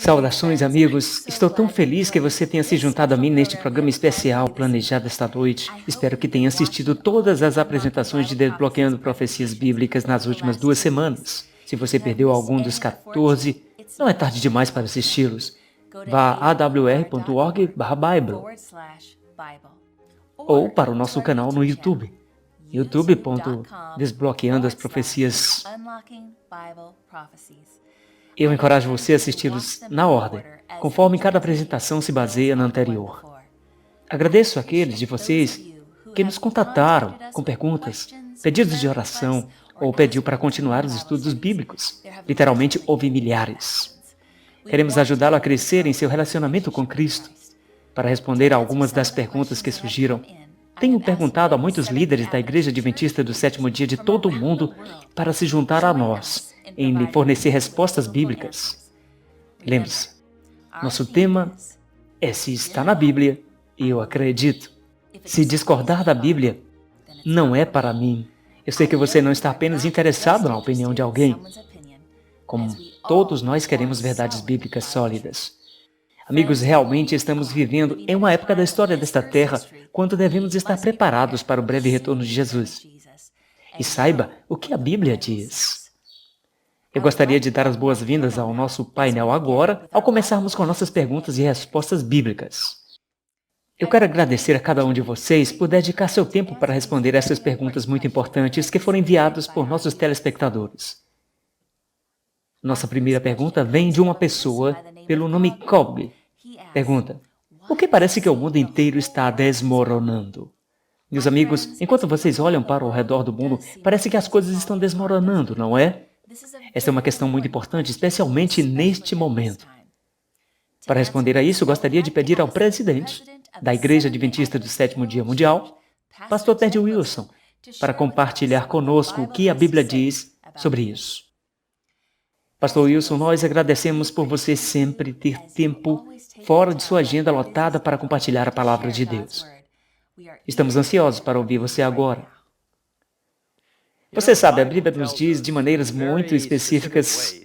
Saudações, amigos! Estou tão feliz que você tenha se juntado a mim neste programa especial planejado esta noite. Espero que tenha assistido todas as apresentações de Desbloqueando Profecias Bíblicas nas últimas 2 semanas. Se você perdeu algum dos 14, não é tarde demais para assisti-los. Vá a awr.org/Bible ou para o nosso canal no YouTube, youtube.desbloqueando as profecias. Eu encorajo você a assisti-los na ordem, conforme cada apresentação se baseia na anterior. Agradeço àqueles de vocês que nos contataram com perguntas, pedidos de oração ou pediu para continuar os estudos bíblicos. Literalmente, houve milhares. Queremos ajudá-lo a crescer em seu relacionamento com Cristo. Para responder a algumas das perguntas que surgiram, tenho perguntado a muitos líderes da Igreja Adventista do Sétimo Dia de todo o mundo para se juntar a nós em lhe fornecer respostas bíblicas. Lembre-se, nosso tema é se está na Bíblia e eu acredito. Se discordar da Bíblia, não é para mim. Eu sei que você não está apenas interessado na opinião de alguém. Como todos nós queremos verdades bíblicas sólidas. Amigos, realmente estamos vivendo em uma época da história desta terra quando devemos estar preparados para o breve retorno de Jesus. E saiba o que a Bíblia diz. Eu gostaria de dar as boas-vindas ao nosso painel agora, ao começarmos com nossas perguntas e respostas bíblicas. Eu quero agradecer a cada um de vocês por dedicar seu tempo para responder essas perguntas muito importantes que foram enviadas por nossos telespectadores. Nossa primeira pergunta vem de uma pessoa pelo nome Cobb. Pergunta: por que parece que o mundo inteiro está desmoronando? Meus amigos, enquanto vocês olham para o redor do mundo, parece que as coisas estão desmoronando, não é? Esta é uma questão muito importante, especialmente neste momento. Para responder a isso, gostaria de pedir ao presidente da Igreja Adventista do Sétimo Dia Mundial, Pastor Ted Wilson, para compartilhar conosco o que a Bíblia diz sobre isso. Pastor Wilson, nós agradecemos por você sempre ter tempo fora de sua agenda lotada para compartilhar a palavra de Deus. Estamos ansiosos para ouvir você agora. Você sabe, a Bíblia nos diz de maneiras muito específicas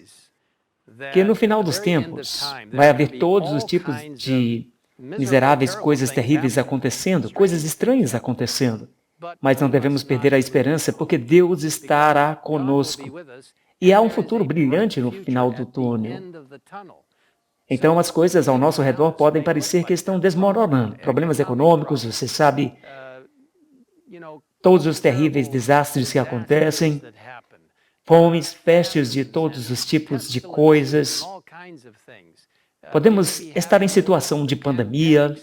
que no final dos tempos vai haver todos os tipos de miseráveis coisas terríveis acontecendo, coisas estranhas acontecendo. Mas não devemos perder a esperança porque Deus estará conosco. E há um futuro brilhante no final do túnel. Então as coisas ao nosso redor podem parecer que estão desmoronando. Problemas econômicos, você sabe, todos os terríveis desastres que acontecem, fomes, pestes de todos os tipos de coisas. Podemos estar em situação de pandemia.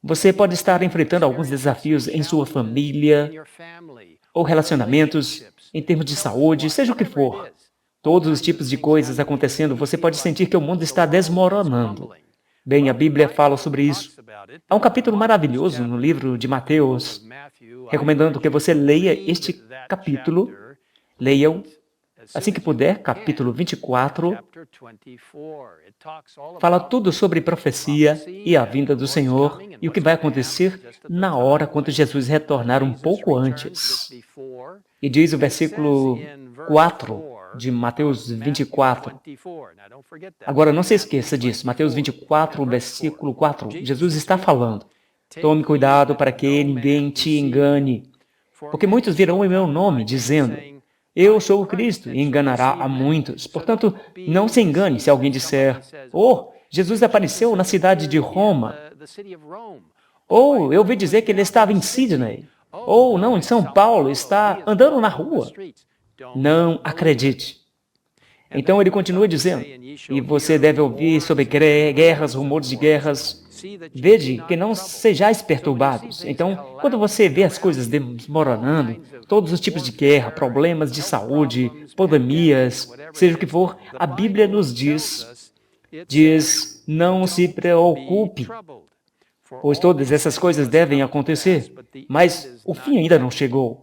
Você pode estar enfrentando alguns desafios em sua família ou relacionamentos, em termos de saúde, seja o que for. Todos os tipos de coisas acontecendo, você pode sentir que o mundo está desmoronando. Bem, a Bíblia fala sobre isso. Há um capítulo maravilhoso no livro de Mateus, recomendando que você leia este capítulo. Leia-o assim que puder, capítulo 24. Fala tudo sobre profecia e a vinda do Senhor e o que vai acontecer na hora quando Jesus retornar um pouco antes. E diz o versículo 4 de Mateus 24. Agora, não se esqueça disso. Mateus 24, versículo 4. Jesus está falando. Tome cuidado para que ninguém te engane. Porque muitos virão em meu nome, dizendo, eu sou o Cristo, e enganará a muitos. Portanto, não se engane se alguém disser, Jesus apareceu na cidade de Roma. Ou eu ouvi dizer que ele estava em Sydney. Ou não, em São Paulo, está andando na rua. Não acredite. Então ele continua dizendo, e você deve ouvir sobre guerras, rumores de guerras. Veja que não sejais perturbados. Então, quando você vê as coisas desmoronando, todos os tipos de guerra, problemas de saúde, pandemias, seja o que for, a Bíblia nos diz, não se preocupe, pois todas essas coisas devem acontecer, mas o fim ainda não chegou.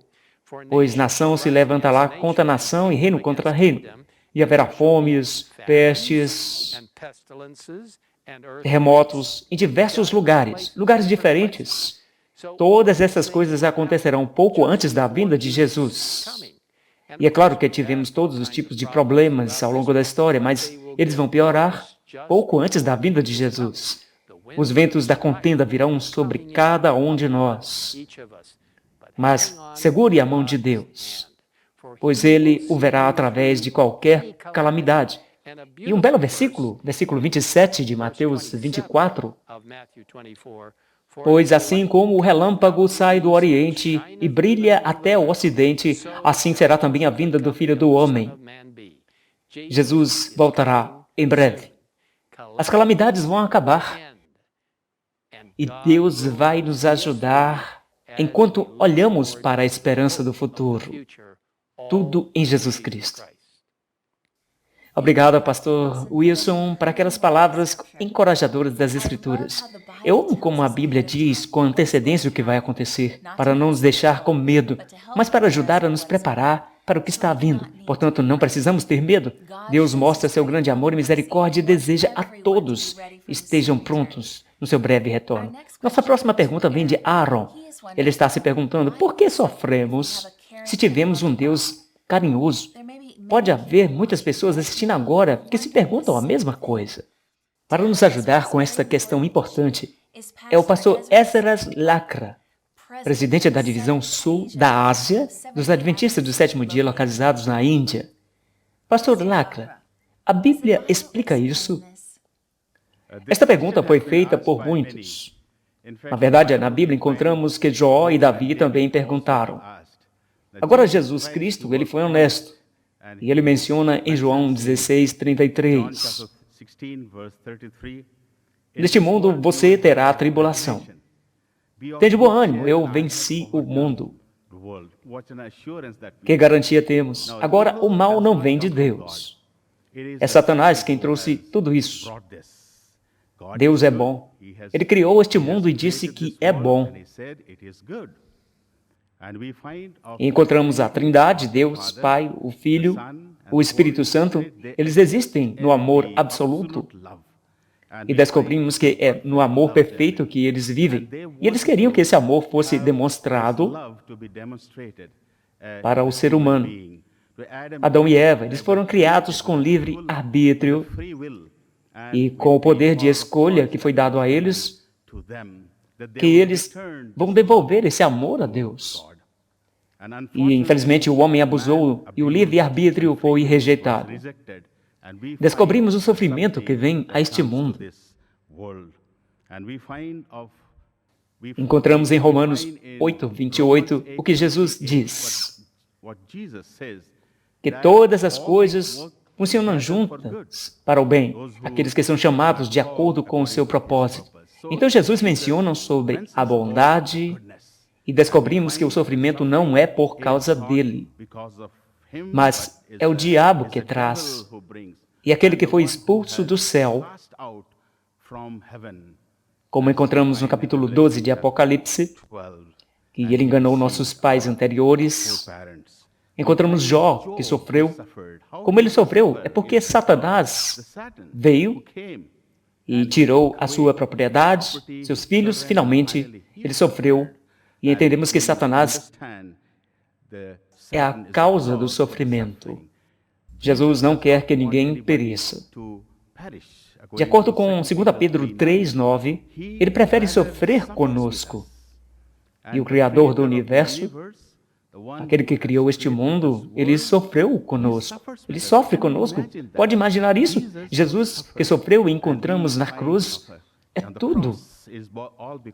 Pois nação se levantará contra nação e reino contra reino, e haverá fomes, pestes, terremotos em diversos lugares diferentes. Todas essas coisas acontecerão pouco antes da vinda de Jesus. E é claro que tivemos todos os tipos de problemas ao longo da história, mas eles vão piorar pouco antes da vinda de Jesus. Os ventos da contenda virão sobre cada um de nós. Mas segure a mão de Deus, pois Ele o verá através de qualquer calamidade. E um belo versículo, versículo 27 de Mateus 24, pois assim como o relâmpago sai do Oriente e brilha até o Ocidente, assim será também a vinda do Filho do Homem. Jesus voltará em breve. As calamidades vão acabar. E Deus vai nos ajudar enquanto olhamos para a esperança do futuro. Tudo em Jesus Cristo. Obrigado, pastor Wilson, por aquelas palavras encorajadoras das Escrituras. Eu amo como a Bíblia diz com antecedência o que vai acontecer, para não nos deixar com medo, mas para ajudar a nos preparar para o que está vindo. Portanto, não precisamos ter medo. Deus mostra seu grande amor e misericórdia e deseja a todos estejam prontos no seu breve retorno. Nossa próxima pergunta vem de Aaron. Ele está se perguntando, por que sofremos se tivemos um Deus carinhoso? Pode haver muitas pessoas assistindo agora que se perguntam a mesma coisa. Para nos ajudar com esta questão importante, é o pastor Esdras Lakra, presidente da Divisão Sul da Ásia, dos Adventistas do Sétimo Dia localizados na Índia. Pastor Lakra, a Bíblia explica isso? Esta pergunta foi feita por muitos. Na verdade, na Bíblia encontramos que Jó e Davi também perguntaram. Agora, Jesus Cristo, ele foi honesto. E ele menciona em João 16:33. Neste mundo você terá tribulação. Tende bom ânimo, eu venci o mundo. Que garantia temos? Agora, o mal não vem de Deus. É Satanás quem trouxe tudo isso. Deus é bom. Ele criou este mundo e disse que é bom. E encontramos a Trindade, Deus, Pai, o Filho, o Espírito Santo. Eles existem no amor absoluto. E descobrimos que é no amor perfeito que eles vivem. E eles queriam que esse amor fosse demonstrado para o ser humano. Adão e Eva, eles foram criados com livre arbítrio e com o poder de escolha que foi dado a eles, que eles vão devolver esse amor a Deus. E, infelizmente, o homem abusou e o livre-arbítrio foi rejeitado. Descobrimos o sofrimento que vem a este mundo. Encontramos em Romanos 8:28 o que Jesus diz, que todas as coisas funcionam juntas para o bem, aqueles que são chamados de acordo com o seu propósito. Então Jesus menciona sobre a bondade e descobrimos que o sofrimento não é por causa dele, mas é o diabo que traz. E aquele que foi expulso do céu, como encontramos no capítulo 12 de Apocalipse, que ele enganou nossos pais anteriores. Encontramos Jó, que sofreu. Como ele sofreu? É porque Satanás veio e tirou a sua propriedade, seus filhos. Finalmente, ele sofreu. E entendemos que Satanás é a causa do sofrimento. Jesus não quer que ninguém pereça. De acordo com 2 Pedro 3:9, ele prefere sofrer conosco. E o Criador do universo, aquele que criou este mundo, ele sofreu conosco. Ele sofre conosco. Pode imaginar isso? Jesus, que sofreu e encontramos na cruz, é tudo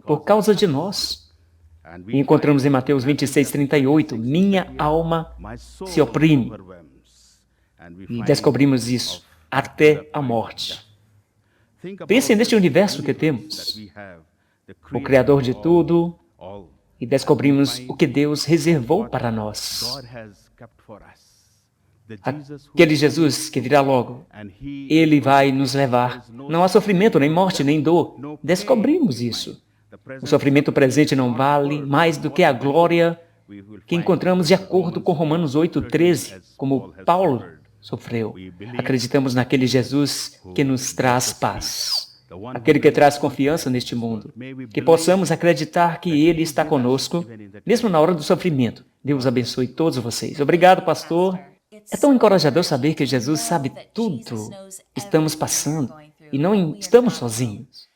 por causa de nós. E encontramos em Mateus 26:38, minha alma se oprime. E descobrimos isso até a morte. Pense neste universo que temos, o Criador de tudo, e descobrimos o que Deus reservou para nós. Aquele Jesus que virá logo, ele vai nos levar. Não há sofrimento, nem morte, nem dor. Descobrimos isso. O sofrimento presente não vale mais do que a glória que encontramos de acordo com Romanos 8:13, como Paulo sofreu. Acreditamos naquele Jesus que nos traz paz, aquele que traz confiança neste mundo, que possamos acreditar que Ele está conosco, mesmo na hora do sofrimento. Deus abençoe todos vocês. Obrigado, pastor. É tão encorajador saber que Jesus sabe tudo que estamos passando E não estamos sozinhos.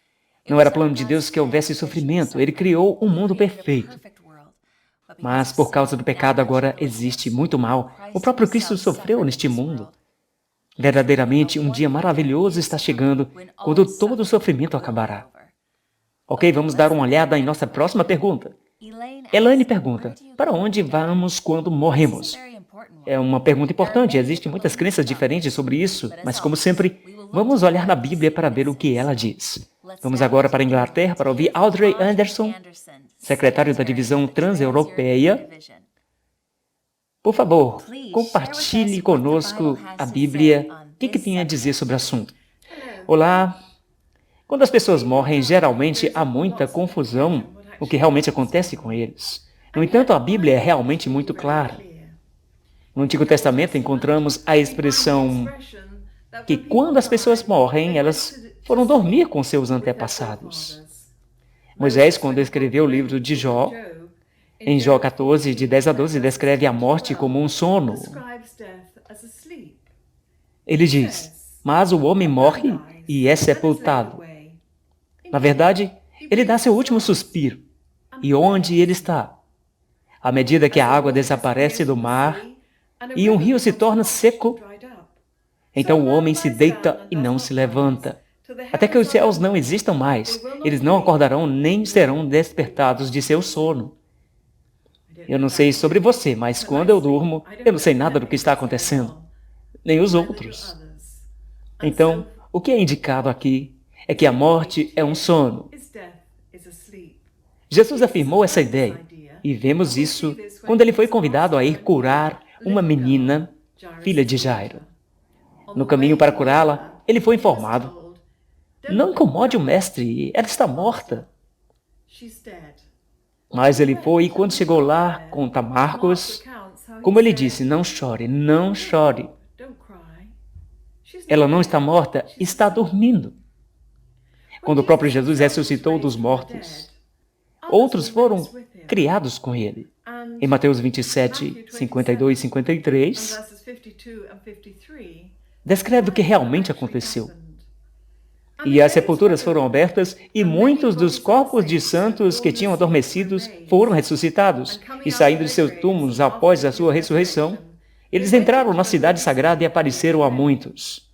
Não era plano de Deus que houvesse sofrimento. Ele criou um mundo perfeito. Mas por causa do pecado agora existe muito mal. O próprio Cristo sofreu neste mundo. Verdadeiramente, um dia maravilhoso está chegando, quando todo o sofrimento acabará. Ok, vamos dar uma olhada em nossa próxima pergunta. Elaine pergunta, para onde vamos quando morremos? É uma pergunta importante, existem muitas crenças diferentes sobre isso, mas como sempre, vamos olhar na Bíblia para ver o que ela diz. Vamos agora para a Inglaterra para ouvir Audrey Anderson, secretário da Divisão Transeuropeia. Por favor, compartilhe conosco a Bíblia. O que tem a dizer sobre o assunto? Olá. Quando as pessoas morrem, geralmente há muita confusão o que realmente acontece com eles. No entanto, a Bíblia é realmente muito clara. No Antigo Testamento encontramos a expressão que quando as pessoas morrem, elas foram dormir com seus antepassados. Moisés, quando escreveu o livro de Jó, em Jó 14, de 10 a 12, descreve a morte como um sono. Ele diz, mas o homem morre e é sepultado. Na verdade, ele dá seu último suspiro. E onde ele está? À medida que a água desaparece do mar e um rio se torna seco, então o homem se deita e não se levanta. Até que os céus não existam mais, eles não acordarão nem serão despertados de seu sono. Eu não sei sobre você, mas quando eu durmo, eu não sei nada do que está acontecendo, nem os outros. Então, o que é indicado aqui é que a morte é um sono. Jesus afirmou essa ideia, e vemos isso quando ele foi convidado a ir curar uma menina, filha de Jairo. No caminho para curá-la, ele foi informado, não incomode o mestre, ela está morta. Mas ele foi e quando chegou lá, conta Marcos, como ele disse, não chore, não chore. Ela não está morta, está dormindo. Quando o próprio Jesus ressuscitou dos mortos, outros foram criados com ele. Em Mateus 27, 52 e 53, descreve o que realmente aconteceu. E as sepulturas foram abertas, e muitos dos corpos de santos que tinham adormecidos foram ressuscitados. E saindo de seus túmulos após a sua ressurreição, eles entraram na cidade sagrada e apareceram a muitos.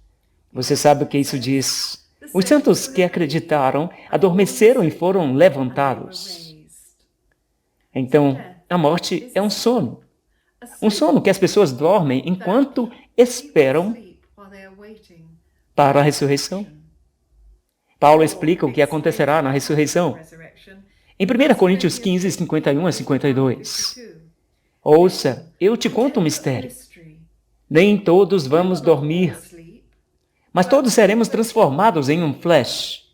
Você sabe o que isso diz? Os santos que acreditaram adormeceram e foram levantados. Então, a morte é um sono. Um sono que as pessoas dormem enquanto esperam para a ressurreição. Paulo explica o que acontecerá na ressurreição. Em 1 Coríntios 15, 51 a 52. Ouça, eu te conto um mistério. Nem todos vamos dormir, mas todos seremos transformados em um flash.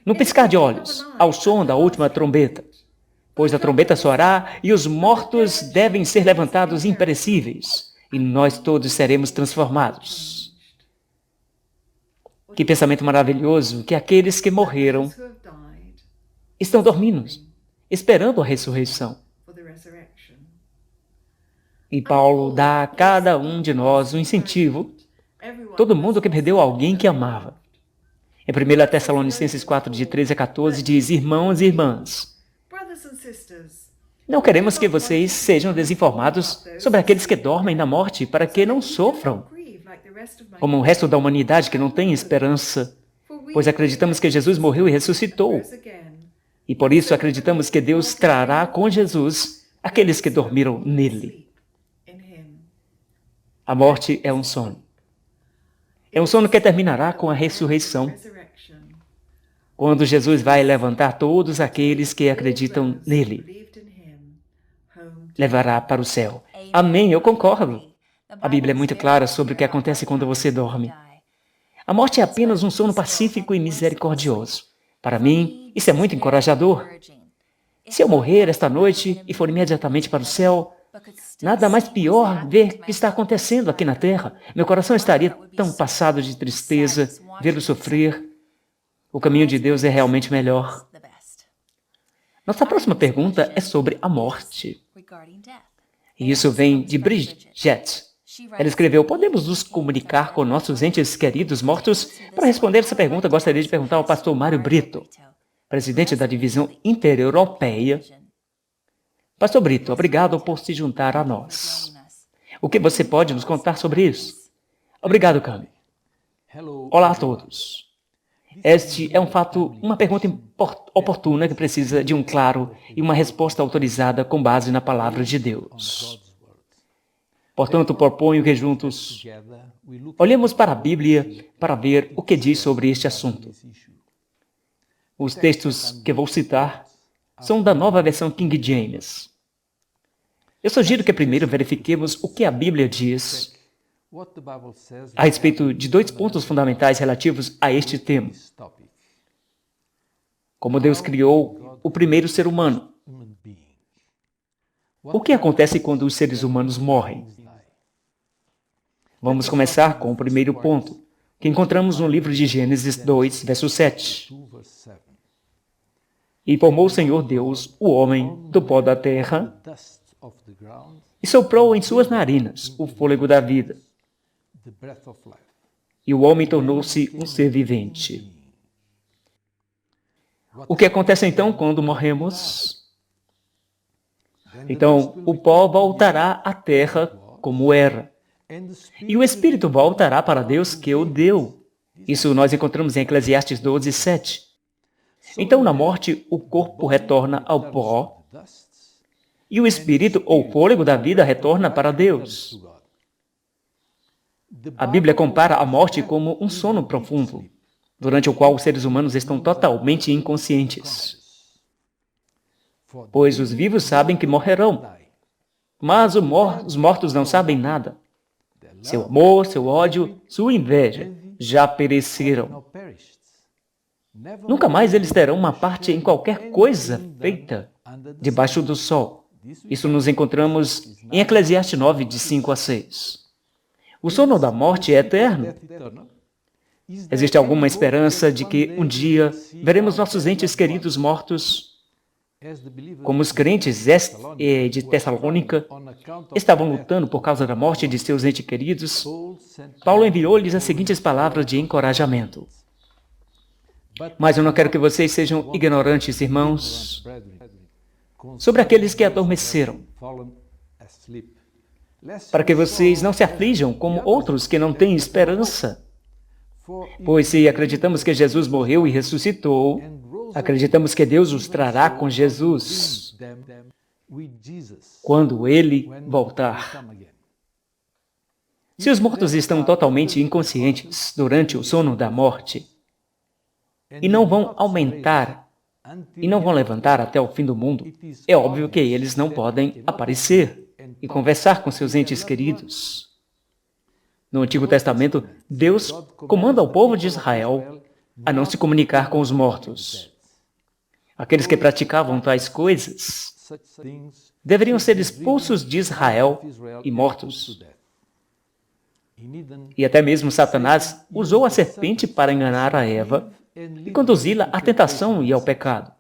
No piscar de olhos, ao som da última trombeta. Pois a trombeta soará e os mortos devem ser levantados imperecíveis, e nós todos seremos transformados. Que pensamento maravilhoso que aqueles que morreram estão dormindo, esperando a ressurreição. E Paulo dá a cada um de nós um incentivo, todo mundo que perdeu alguém que amava. Em 1 Tessalonicenses 4, de 13 a 14, diz, irmãos e irmãs, não queremos que vocês sejam desinformados sobre aqueles que dormem na morte para que não sofram, como o resto da humanidade que não tem esperança, pois acreditamos que Jesus morreu e ressuscitou. E por isso acreditamos que Deus trará com Jesus aqueles que dormiram nele. A morte é um sono. É um sono que terminará com a ressurreição, quando Jesus vai levantar todos aqueles que acreditam nele. Levará para o céu. Amém, eu concordo. A Bíblia é muito clara sobre o que acontece quando você dorme. A morte é apenas um sono pacífico e misericordioso. Para mim, isso é muito encorajador. Se eu morrer esta noite e for imediatamente para o céu, nada mais pior ver o que está acontecendo aqui na terra. Meu coração estaria tão passado de tristeza, vê-lo sofrer. O caminho de Deus é realmente melhor. Nossa próxima pergunta é sobre a morte. E isso vem de Bridget. Ela escreveu: podemos nos comunicar com nossos entes queridos mortos? Para responder essa pergunta, gostaria de perguntar ao pastor Mário Brito, presidente da Divisão Intereuropeia. Pastor Brito, obrigado por se juntar a nós. O que você pode nos contar sobre isso? Obrigado, Cami. Olá a todos. Este é uma pergunta oportuna que precisa de um claro e uma resposta autorizada com base na palavra de Deus. Portanto, proponho que juntos olhemos para a Bíblia para ver o que diz sobre este assunto. Os textos que vou citar são da nova versão King James. Eu sugiro que primeiro verifiquemos o que a Bíblia diz a respeito de 2 pontos fundamentais relativos a este tema. Como Deus criou o primeiro ser humano. O que acontece quando os seres humanos morrem? Vamos começar com o primeiro ponto, que encontramos no livro de Gênesis 2, verso 7. E formou o Senhor Deus o homem do pó da terra e soprou em suas narinas o fôlego da vida. E o homem tornou-se um ser vivente. O que acontece então quando morremos? Então, o pó voltará à terra como era. E o espírito voltará para Deus que o deu. Isso nós encontramos em Eclesiastes 12, 7. Então, na morte, o corpo retorna ao pó e o espírito ou fôlego da vida retorna para Deus. A Bíblia compara a morte como um sono profundo, durante o qual os seres humanos estão totalmente inconscientes. Pois os vivos sabem que morrerão, mas os mortos não sabem nada. Seu amor, seu ódio, sua inveja já pereceram. Nunca mais eles terão uma parte em qualquer coisa feita debaixo do sol. Isso nos encontramos em Eclesiastes 9, de 5 a 6. O sono da morte é eterno. Existe alguma esperança de que um dia veremos nossos entes queridos mortos? Como os crentes de Tessalônica estavam lutando por causa da morte de seus entes queridos, Paulo enviou-lhes as seguintes palavras de encorajamento. Mas eu não quero que vocês sejam ignorantes, irmãos, sobre aqueles que adormeceram, para que vocês não se aflijam como outros que não têm esperança. Pois se acreditamos que Jesus morreu e ressuscitou, acreditamos que Deus os trará com Jesus quando Ele voltar. Se os mortos estão totalmente inconscientes durante o sono da morte e não vão aumentar e não vão levantar até o fim do mundo, é óbvio que eles não podem aparecer e conversar com seus entes queridos. No Antigo Testamento, Deus comanda ao povo de Israel a não se comunicar com os mortos. Aqueles que praticavam tais coisas deveriam ser expulsos de Israel e mortos. E até mesmo Satanás usou a serpente para enganar a Eva e conduzi-la à tentação e ao pecado.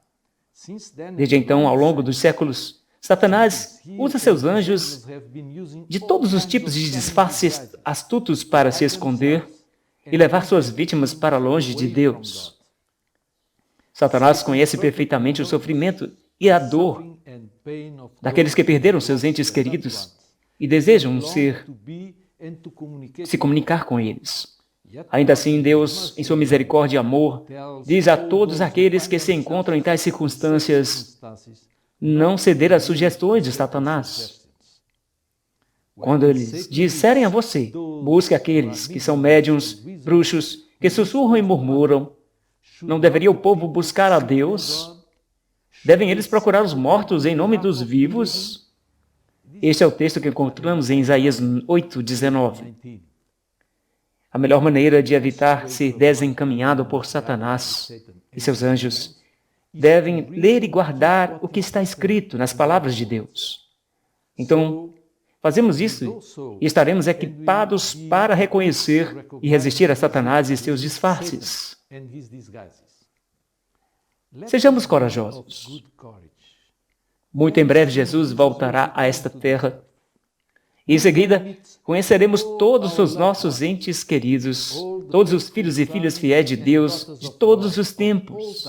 Desde então, ao longo dos séculos, Satanás usa seus anjos de todos os tipos de disfarces astutos para se esconder e levar suas vítimas para longe de Deus. Satanás conhece perfeitamente o sofrimento e a dor daqueles que perderam seus entes queridos e desejam se comunicar com eles. Ainda assim, Deus, em sua misericórdia e amor, diz a todos aqueles que se encontram em tais circunstâncias não ceder às sugestões de Satanás. Quando eles disserem a você, busque aqueles que são médiuns, bruxos, que sussurram e murmuram, não deveria o povo buscar a Deus? Devem eles procurar os mortos em nome dos vivos? Este é o texto que encontramos em Isaías 8, 19. A melhor maneira de evitar ser desencaminhado por Satanás e seus anjos devem ler e guardar o que está escrito nas palavras de Deus. Então, fazemos isso e estaremos equipados para reconhecer e resistir a Satanás e seus disfarces. Sejamos corajosos. Muito em breve Jesus voltará a esta terra E em seguida, conheceremos todos os nossos entes queridos, todos os filhos e filhas fiéis de Deus de todos os tempos.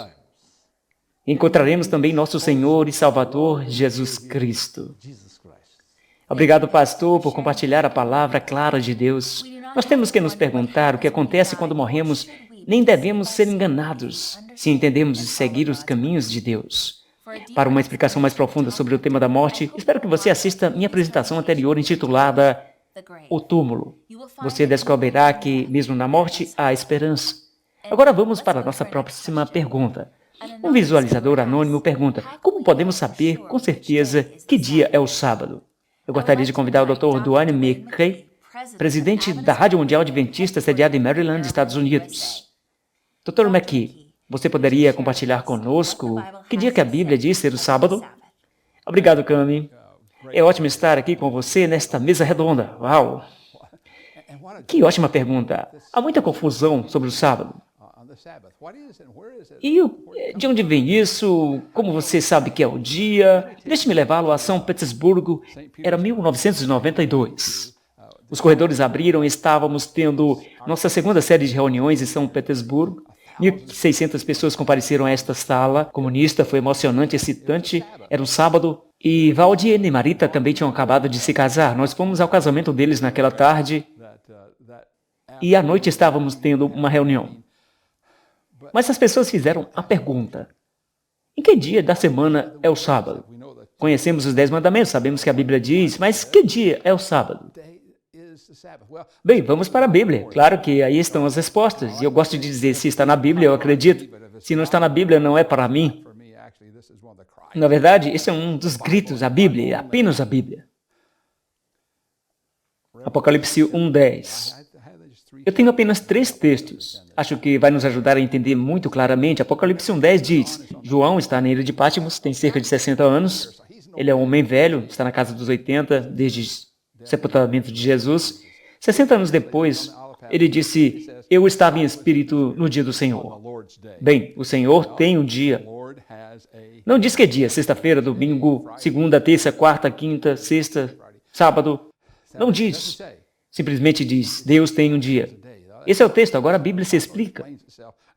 Encontraremos também nosso Senhor e Salvador, Jesus Cristo. Obrigado, pastor, por compartilhar a palavra clara de Deus. Nós temos que nos perguntar o que acontece quando morremos. Nem devemos ser enganados se entendemos e seguir os caminhos de Deus. Para uma explicação mais profunda sobre o tema da morte, espero que você assista minha apresentação anterior intitulada O Túmulo. Você descobrirá que, mesmo na morte, há esperança. Agora vamos para a nossa próxima pergunta. Um visualizador anônimo pergunta: como podemos saber com certeza que dia é o sábado? Eu gostaria de convidar o Dr. Duane McKay, presidente da Rádio Mundial Adventista, sediada em Maryland, Estados Unidos. Dr. McKay, você poderia compartilhar conosco que dia que a Bíblia diz ser o sábado? Obrigado, Cami. É ótimo estar aqui com você nesta mesa redonda. Uau! Que ótima pergunta. Há muita confusão sobre o sábado. E de onde vem isso? Como você sabe que é o dia? Deixe-me levá-lo a São Petersburgo. Era 1992. Os corredores abriram e estávamos tendo nossa segunda série de reuniões em São Petersburgo. 1.600 pessoas compareceram a esta sala comunista. Foi emocionante, excitante. Era um sábado. E Valdir e Marita também tinham acabado de se casar. Nós fomos ao casamento deles naquela tarde. E à noite estávamos tendo uma reunião. Mas as pessoas fizeram a pergunta: em que dia da semana é o sábado? Conhecemos os 10 mandamentos, sabemos que a Bíblia diz, mas que dia é o sábado? Bem, vamos para a Bíblia. Claro que aí estão as respostas. E eu gosto de dizer, se está na Bíblia, eu acredito. Se não está na Bíblia, não é para mim. Na verdade, esse é um dos gritos, a Bíblia, apenas a Bíblia. Apocalipse 1:10. Eu tenho apenas 3 textos. Acho que vai nos ajudar a entender muito claramente. Apocalipse 1:10 diz: João está na ilha de Patmos, tem cerca de 60 anos. Ele é um homem velho, está na casa dos 80, desde o sepultamento de Jesus. 60 anos depois, ele disse: eu estava em espírito no dia do Senhor. Bem, o Senhor tem um dia. Não diz que é dia, sexta-feira, domingo, segunda, terça, quarta, quinta, sexta, sábado. Não diz. Simplesmente diz: Deus tem um dia. Esse é o texto, agora a Bíblia se explica.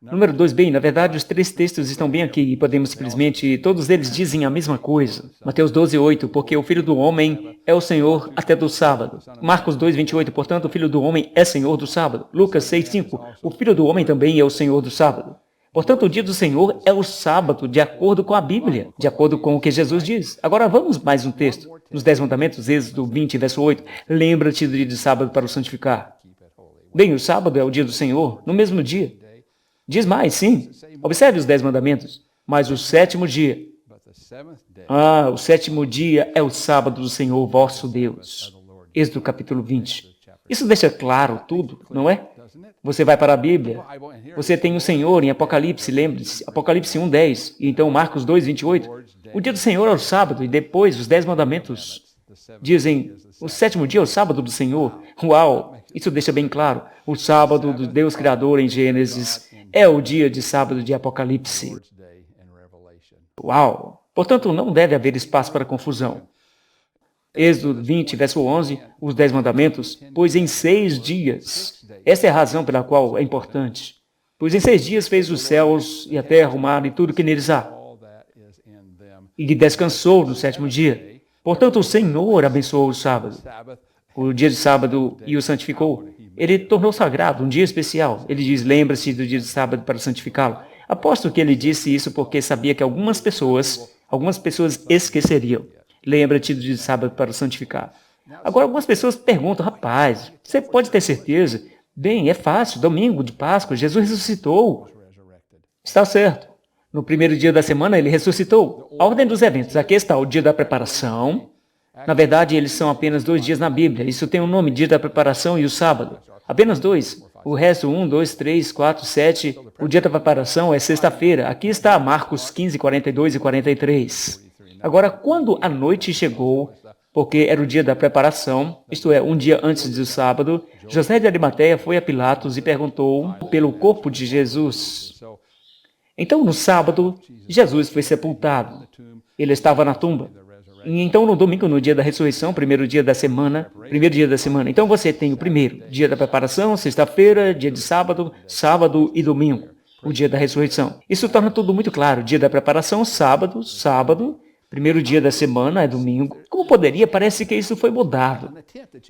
Número 2, bem, na verdade os 3 textos estão bem aqui e podemos simplesmente, todos eles dizem a mesma coisa. Mateus 12:8, porque o Filho do Homem é o Senhor até do sábado. Marcos 2:28, portanto o Filho do Homem é Senhor do sábado. Lucas 6:5, o Filho do Homem também é o Senhor do sábado. Portanto, o dia do Senhor é o sábado, de acordo com a Bíblia, de acordo com o que Jesus diz. Agora vamos mais um texto. Nos 10 mandamentos, Êxodo 20, verso 8, lembra-te do dia de sábado para o santificar. Bem, o sábado é o dia do Senhor, no mesmo dia. Diz mais, sim. Observe os 10 mandamentos. Mas o 7º dia. O 7º dia é o sábado do Senhor vosso Deus. Êxodo capítulo 20. Isso deixa claro tudo, não é? Você vai para a Bíblia. Você tem o Senhor em Apocalipse, lembre-se. Apocalipse 1:10. E então Marcos 2:28. O dia do Senhor é o sábado. E depois os 10 mandamentos dizem: o 7º dia é o sábado do Senhor. Uau! Isso deixa bem claro. O sábado do Deus Criador em Gênesis é o dia de sábado de Apocalipse. Uau! Portanto, não deve haver espaço para confusão. Êxodo 20, verso 11, os 10 mandamentos, pois em 6 dias. Essa é a razão pela qual é importante. Pois em 6 dias fez os céus e a terra, o mar e tudo que neles há. E descansou no 7º dia. Portanto, o Senhor abençoou o sábado, o dia de sábado, e o santificou. Ele tornou sagrado, um dia especial. Ele diz: lembra-se do dia de sábado para santificá-lo. Aposto que ele disse isso porque sabia que algumas pessoas esqueceriam. Lembra-te do dia de sábado para o santificar. Agora, algumas pessoas perguntam: rapaz, você pode ter certeza? Bem, é fácil, domingo de Páscoa, Jesus ressuscitou. Está certo. No primeiro dia da semana, ele ressuscitou. A ordem dos eventos, aqui está o dia da preparação. Na verdade, eles são apenas 2 dias na Bíblia. Isso tem um nome: dia da preparação e o sábado. Apenas 2. O resto, 1, 2, 3, 4, 7. O dia da preparação é sexta-feira. Aqui está Marcos 15, 42 e 43. Agora, quando a noite chegou, porque era o dia da preparação, isto é, um dia antes do sábado, José de Arimateia foi a Pilatos e perguntou pelo corpo de Jesus. Então, no sábado, Jesus foi sepultado. Ele estava na tumba. E então, no domingo, no dia da ressurreição, primeiro dia da semana, então você tem o primeiro, dia da preparação, sexta-feira, dia de sábado, sábado e domingo, o dia da ressurreição. Isso torna tudo muito claro. Dia da preparação, sábado, primeiro dia da semana é domingo. Como poderia? Parece que isso foi mudado.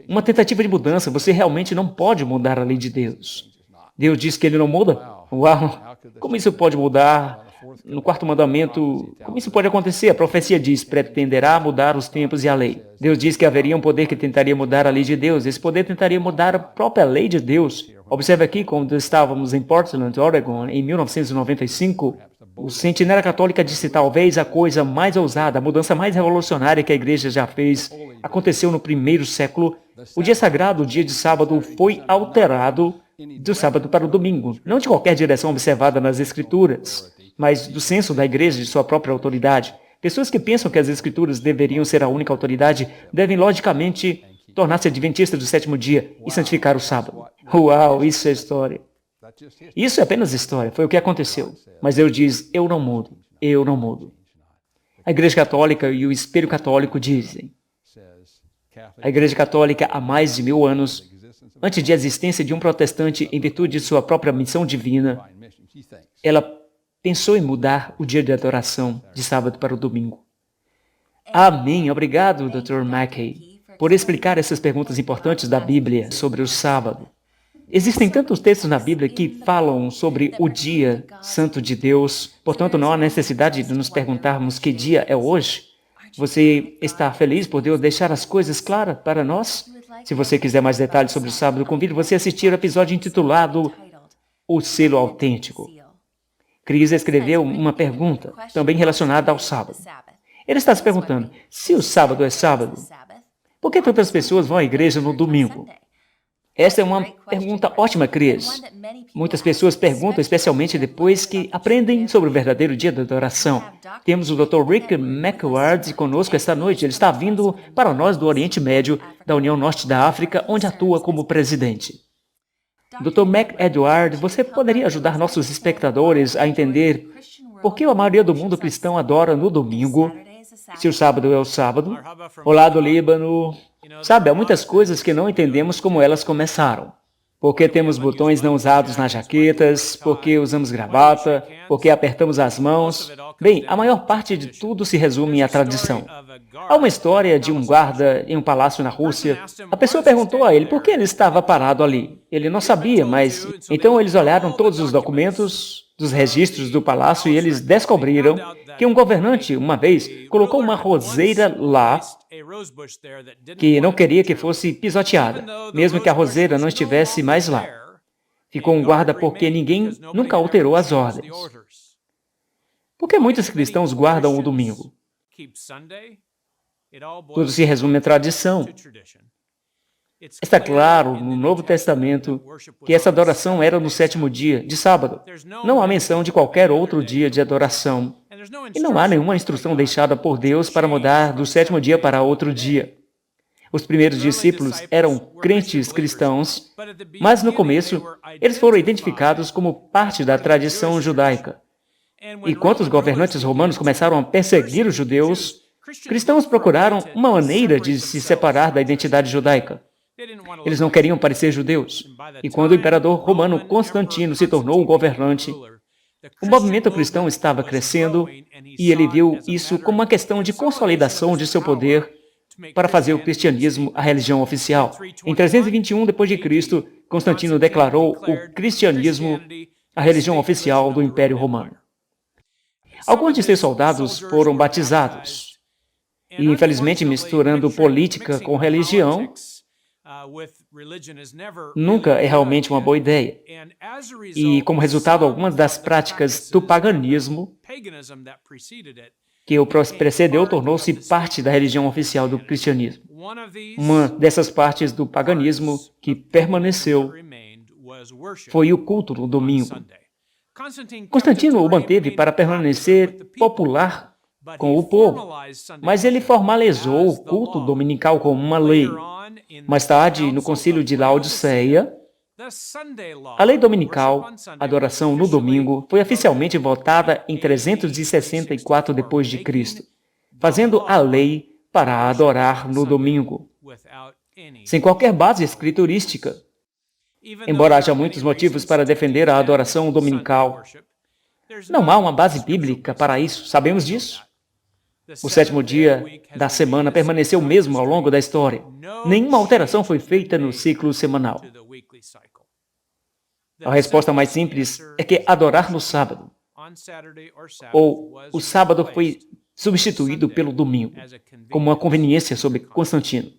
Uma tentativa de mudança. Você realmente não pode mudar a lei de Deus. Deus diz que ele não muda? Uau! Como isso pode mudar? No quarto mandamento, como isso pode acontecer? A profecia diz, pretenderá mudar os tempos e a lei. Deus diz que haveria um poder que tentaria mudar a lei de Deus. Esse poder tentaria mudar a própria lei de Deus. Observe aqui, quando estávamos em Portland, Oregon, em 1995, o Sentinela Católica disse talvez a coisa mais ousada, a mudança mais revolucionária que a igreja já fez, aconteceu no primeiro século. O dia sagrado, o dia de sábado, foi alterado do sábado para o domingo. Não de qualquer direção observada nas Escrituras, mas do senso da igreja, de sua própria autoridade. Pessoas que pensam que as Escrituras deveriam ser a única autoridade devem, logicamente, tornar-se adventistas do sétimo dia e santificar o sábado. Uau, isso é história. Isso é apenas história, foi o que aconteceu. Mas Deus diz, eu não mudo, eu não mudo. A Igreja Católica e o Espelho Católico dizem. A Igreja Católica, há mais de 1000 anos, antes de existência de um protestante em virtude de sua própria missão divina, ela pensou em mudar o dia de adoração de sábado para o domingo. Amém. Obrigado, Dr. Mackey, por explicar essas perguntas importantes da Bíblia sobre o sábado. Existem tantos textos na Bíblia que falam sobre o dia santo de Deus, portanto não há necessidade de nos perguntarmos que dia é hoje. Você está feliz por Deus deixar as coisas claras para nós? Se você quiser mais detalhes sobre o sábado, convido você a assistir o episódio intitulado O Selo Autêntico. Chris escreveu uma pergunta, também relacionada ao sábado. Ele está se perguntando, se o sábado é sábado, por que tantas pessoas vão à igreja no domingo? Esta é uma pergunta ótima, Chris. Muitas pessoas perguntam, especialmente depois que aprendem sobre o verdadeiro dia da adoração. Temos o Dr. Rick McElward conosco esta noite. Ele está vindo para nós do Oriente Médio, da União Norte da África, onde atua como presidente. Dr. McElward, você poderia ajudar nossos espectadores a entender por que a maioria do mundo cristão adora no domingo, se o sábado é o sábado? Olá do Líbano. Sabe, há muitas coisas que não entendemos como elas começaram. Por que temos botões não usados nas jaquetas? Por que usamos gravata? Por que apertamos as mãos? Bem, a maior parte de tudo se resume à tradição. Há uma história de um guarda em um palácio na Rússia. A pessoa perguntou a ele por que ele estava parado ali. Ele não sabia, mas então eles olharam todos os documentos dos registros do palácio e eles descobriram que um governante, uma vez, colocou uma roseira lá que não queria que fosse pisoteada, mesmo que a roseira não estivesse mais lá. Ficou um guarda porque ninguém nunca alterou as ordens. Por que muitos cristãos guardam o domingo? Tudo se resume à tradição. Está claro no Novo Testamento que essa adoração era no sétimo dia, de sábado. Não há menção de qualquer outro dia de adoração. E não há nenhuma instrução deixada por Deus para mudar do sétimo dia para outro dia. Os primeiros discípulos eram crentes cristãos, mas no começo eles foram identificados como parte da tradição judaica. E quando os governantes romanos começaram a perseguir os judeus, cristãos procuraram uma maneira de se separar da identidade judaica. Eles não queriam parecer judeus. E quando o imperador romano Constantino se tornou o governante, o movimento cristão estava crescendo e ele viu isso como uma questão de consolidação de seu poder para fazer o cristianismo a religião oficial. Em 321 d.C., Constantino declarou o cristianismo a religião oficial do Império Romano. Alguns de seus soldados foram batizados. E, infelizmente, misturando política com religião, nunca é realmente uma boa ideia. E, como resultado, algumas das práticas do paganismo que o precedeu tornou-se parte da religião oficial do cristianismo. Uma dessas partes do paganismo que permaneceu foi o culto no domingo. Constantino o manteve para permanecer popular com o povo, mas ele formalizou o culto dominical como uma lei. Mais tarde, no Concílio de Laodiceia, a lei dominical, adoração no domingo, foi oficialmente votada em 364 d.C., fazendo a lei para adorar no domingo, sem qualquer base escriturística. Embora haja muitos motivos para defender a adoração dominical, não há uma base bíblica para isso, sabemos disso. O sétimo dia da semana permaneceu o mesmo ao longo da história. Nenhuma alteração foi feita no ciclo semanal. A resposta mais simples é que adorar no sábado, ou o sábado foi substituído pelo domingo, como uma conveniência sob Constantino.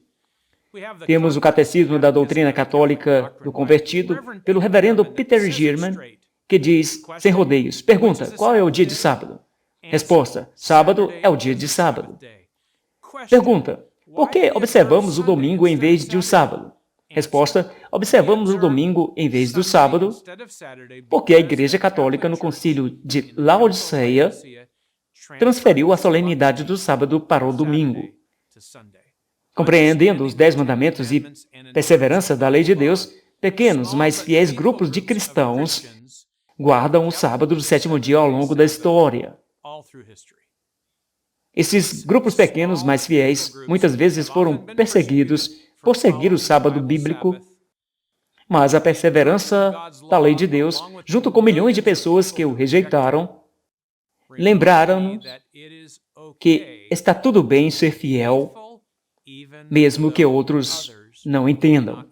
Temos o Catecismo da Doutrina Católica do Convertido, pelo reverendo Peter Gierman, que diz, sem rodeios, pergunta, qual é o dia de sábado? Resposta, sábado é o dia de sábado. Pergunta, por que observamos o domingo em vez de o sábado? Resposta, observamos o domingo em vez do sábado, porque a Igreja Católica, no Concílio de Laodiceia, transferiu a solenidade do sábado para o domingo. Compreendendo os 10 mandamentos e perseverança da lei de Deus, pequenos, mas fiéis grupos de cristãos guardam o sábado do sétimo dia ao longo da história. Esses grupos pequenos, mas fiéis, muitas vezes foram perseguidos por seguir o sábado bíblico, mas a perseverança da lei de Deus, junto com milhões de pessoas que o rejeitaram, lembraram-nos que está tudo bem ser fiel, mesmo que outros não entendam.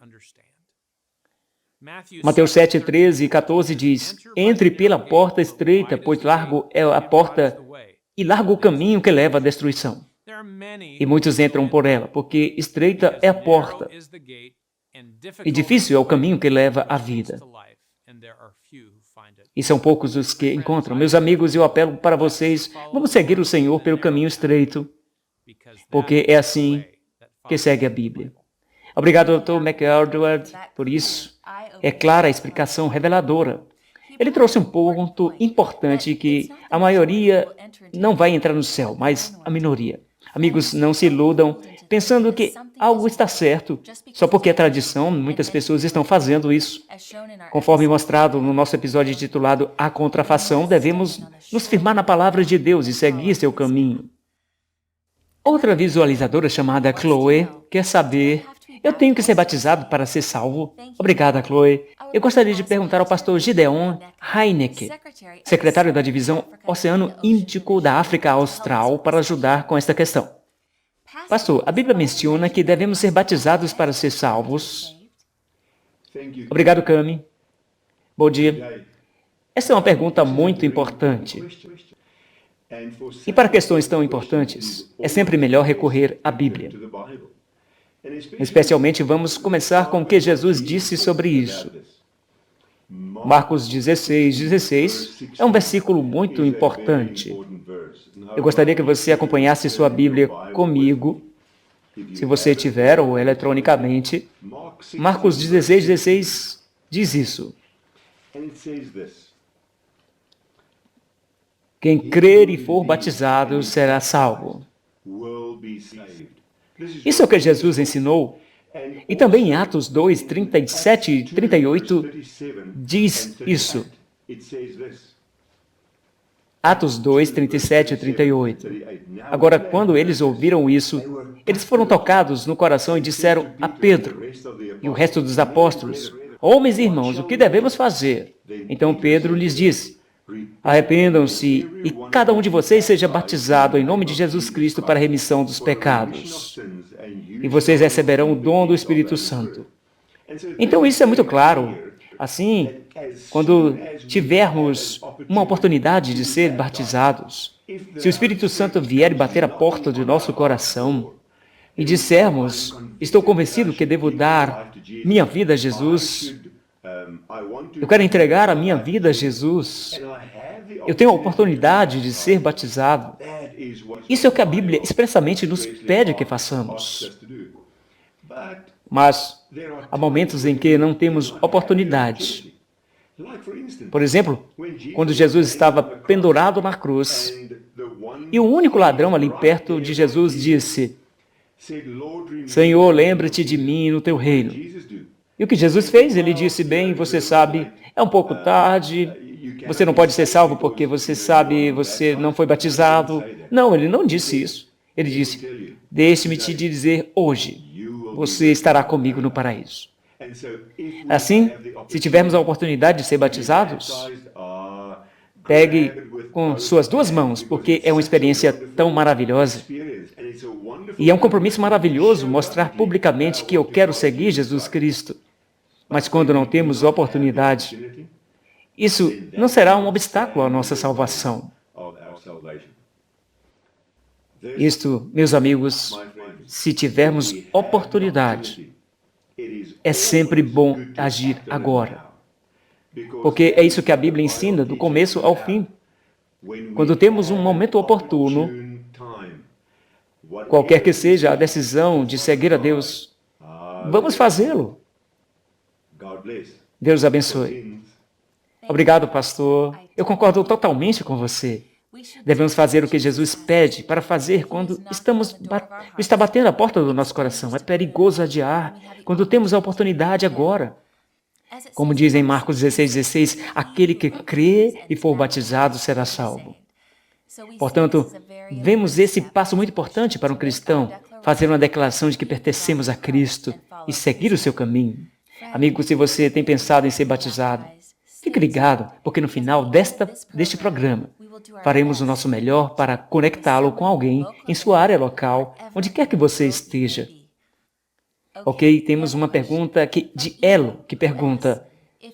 Mateus 7, 13 e 14 diz, entre pela porta estreita, pois largo é a porta e largo o caminho que leva à destruição. E muitos entram por ela, porque estreita é a porta e difícil é o caminho que leva à vida. E são poucos os que encontram. Meus amigos, eu apelo para vocês, vamos seguir o Senhor pelo caminho estreito, porque é assim que segue a Bíblia. Obrigado, Dr. McElroy, por isso. É clara a explicação reveladora. Ele trouxe um ponto importante que a maioria não vai entrar no céu, mas a minoria. Amigos, não se iludam pensando que algo está certo só porque é tradição. Muitas pessoas estão fazendo isso. Conforme mostrado no nosso episódio intitulado A Contrafação, devemos nos firmar na palavra de Deus e seguir seu caminho. Outra visualizadora chamada Chloe quer saber, eu tenho que ser batizado para ser salvo? Obrigada, Chloe. Eu gostaria de perguntar ao pastor Gideon Heinecke, secretário da Divisão Oceano Índico da África Austral, para ajudar com esta questão. Pastor, a Bíblia menciona que devemos ser batizados para ser salvos. Obrigado, Cami. Bom dia. Essa é uma pergunta muito importante. E para questões tão importantes, é sempre melhor recorrer à Bíblia. Especialmente, vamos começar com o que Jesus disse sobre isso. Marcos 16, 16 é um versículo muito importante. Eu gostaria que você acompanhasse sua Bíblia comigo, se você tiver, ou eletronicamente. Marcos 16, 16 diz isso. Quem crer e for batizado será salvo. Isso é o que Jesus ensinou. E também em Atos 2, 37 e 38 diz isso. Atos 2, 37 e 38. Agora, quando eles ouviram isso, eles foram tocados no coração e disseram a Pedro e o resto dos apóstolos, homens e irmãos, o que devemos fazer? Então Pedro lhes disse, arrependam-se e cada um de vocês seja batizado em nome de Jesus Cristo para a remissão dos pecados. E vocês receberão o dom do Espírito Santo. Então isso é muito claro. Assim, quando tivermos uma oportunidade de ser batizados, se o Espírito Santo vier e bater a porta do nosso coração e dissermos, estou convencido que devo dar minha vida a Jesus, eu quero entregar a minha vida a Jesus, eu tenho a oportunidade de ser batizado. Isso é o que a Bíblia expressamente nos pede que façamos. Mas há momentos em que não temos oportunidade. Por exemplo, quando Jesus estava pendurado na cruz, e o único ladrão ali perto de Jesus disse, Senhor, lembra-te de mim no teu reino. E o que Jesus fez? Ele disse, bem, você sabe, é um pouco tarde, você não pode ser salvo porque você sabe, você não foi batizado. Não, ele não disse isso. Ele disse, Deixe-me te dizer hoje, você estará comigo no paraíso. Assim, se tivermos a oportunidade de ser batizados, pegue com suas duas mãos, porque é uma experiência tão maravilhosa. E é um compromisso maravilhoso mostrar publicamente que eu quero seguir Jesus Cristo. Mas quando não temos oportunidade, isso não será um obstáculo à nossa salvação. Isto, meus amigos, se tivermos oportunidade, é sempre bom agir agora. Porque é isso que a Bíblia ensina do começo ao fim. Quando temos um momento oportuno, qualquer que seja a decisão de seguir a Deus, vamos fazê-lo. Deus abençoe. Obrigado, pastor. Eu concordo totalmente com você. Devemos fazer o que Jesus pede para fazer quando está batendo a porta do nosso coração. É perigoso adiar quando temos a oportunidade agora. Como diz em Marcos 16:16, aquele que crê e for batizado será salvo. Portanto, vemos esse passo muito importante para um cristão, fazer uma declaração de que pertencemos a Cristo e seguir o seu caminho. Amigo, se você tem pensado em ser batizado, fique ligado, porque no final deste programa, faremos o nosso melhor para conectá-lo com alguém em sua área local, onde quer que você esteja. Ok, temos uma pergunta de Elo, que pergunta: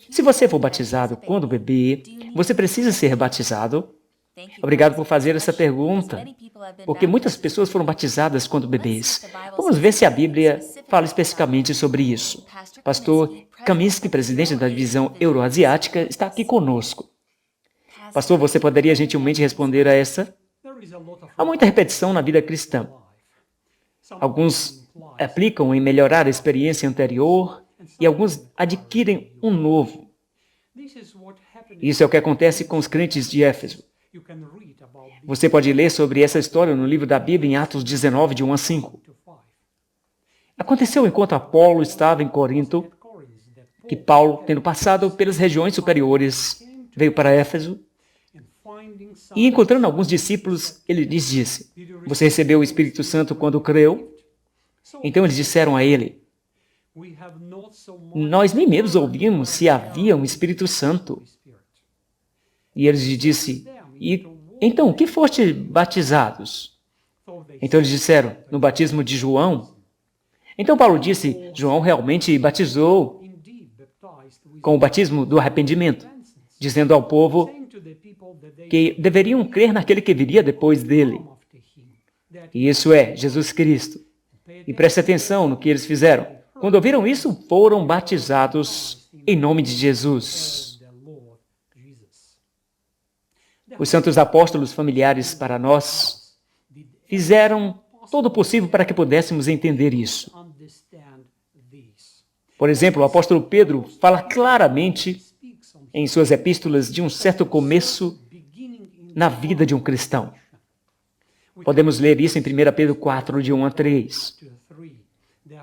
se você for batizado quando bebê, você precisa ser batizado? Obrigado por fazer essa pergunta, porque muitas pessoas foram batizadas quando bebês. Vamos ver se a Bíblia fala especificamente sobre isso. Pastor Kaminsky, presidente da divisão euroasiática, está aqui conosco. Pastor, você poderia gentilmente responder a essa? Há muita repetição na vida cristã. Alguns aplicam em melhorar a experiência anterior e alguns adquirem um novo. Isso é o que acontece com os crentes de Éfeso. Você pode ler sobre essa história no livro da Bíblia em Atos 19, de 1 a 5. Aconteceu enquanto Apolo estava em Corinto, que Paulo, tendo passado pelas regiões superiores, veio para Éfeso e, encontrando alguns discípulos, ele lhes disse: você recebeu o Espírito Santo quando creu? Então eles disseram a ele: nós nem mesmo ouvimos se havia um Espírito Santo. E ele lhes disse: então, que foste batizados? Então eles disseram: no batismo de João. Então Paulo disse: João realmente batizou com o batismo do arrependimento, dizendo ao povo que deveriam crer naquele que viria depois dele. E isso é Jesus Cristo. E preste atenção no que eles fizeram. Quando ouviram isso, foram batizados em nome de Jesus. Os santos apóstolos familiares para nós fizeram todo o possível para que pudéssemos entender isso. Por exemplo, o apóstolo Pedro fala claramente em suas epístolas de um certo começo na vida de um cristão. Podemos ler isso em 1 Pedro 4, de 1 a 3.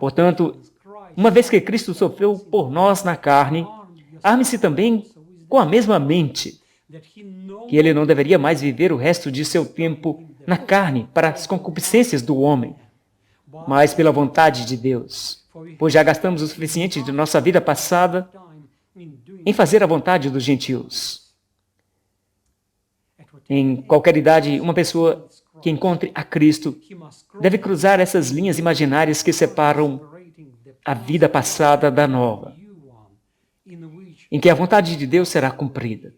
Portanto, uma vez que Cristo sofreu por nós na carne, arme-se também com a mesma mente, que ele não deveria mais viver o resto de seu tempo na carne para as concupiscências do homem, mas pela vontade de Deus, pois já gastamos o suficiente de nossa vida passada em fazer a vontade dos gentios. Em qualquer idade, uma pessoa que encontre a Cristo deve cruzar essas linhas imaginárias que separam a vida passada da nova, em que a vontade de Deus será cumprida.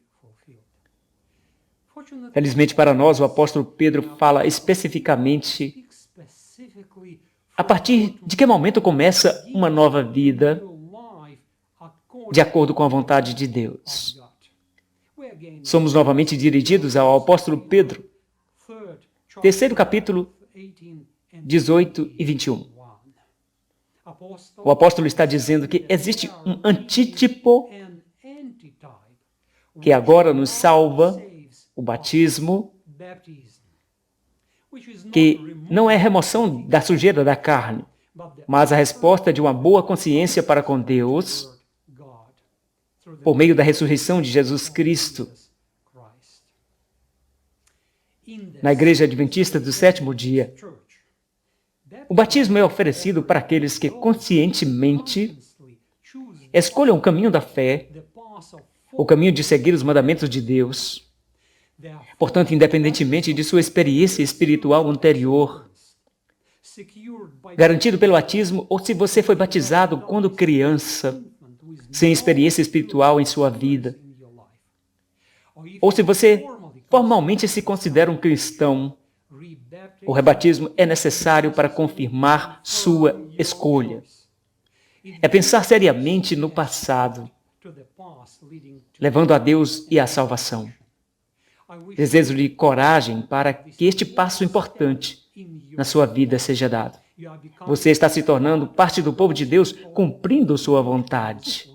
Felizmente para nós, o apóstolo Pedro fala especificamente a partir de que momento começa uma nova vida de acordo com a vontade de Deus. Somos novamente dirigidos ao apóstolo Pedro, 3º capítulo, 18 e 21. O apóstolo está dizendo que existe um antítipo que agora nos salva, o batismo, que não é remoção da sujeira da carne, mas a resposta de uma boa consciência para com Deus por meio da ressurreição de Jesus Cristo. Na Igreja Adventista do Sétimo Dia, O batismo é oferecido para aqueles que conscientemente escolham o caminho da fé, o caminho de seguir os mandamentos de Deus. Portanto, independentemente de sua experiência espiritual anterior, garantido pelo batismo, ou se você foi batizado quando criança, sem experiência espiritual em sua vida, ou se você formalmente se considera um cristão, o rebatismo é necessário para confirmar sua escolha. É pensar seriamente no passado, levando a Deus e à salvação. Desejo-lhe coragem para que este passo importante na sua vida seja dado. Você está se tornando parte do povo de Deus, cumprindo sua vontade.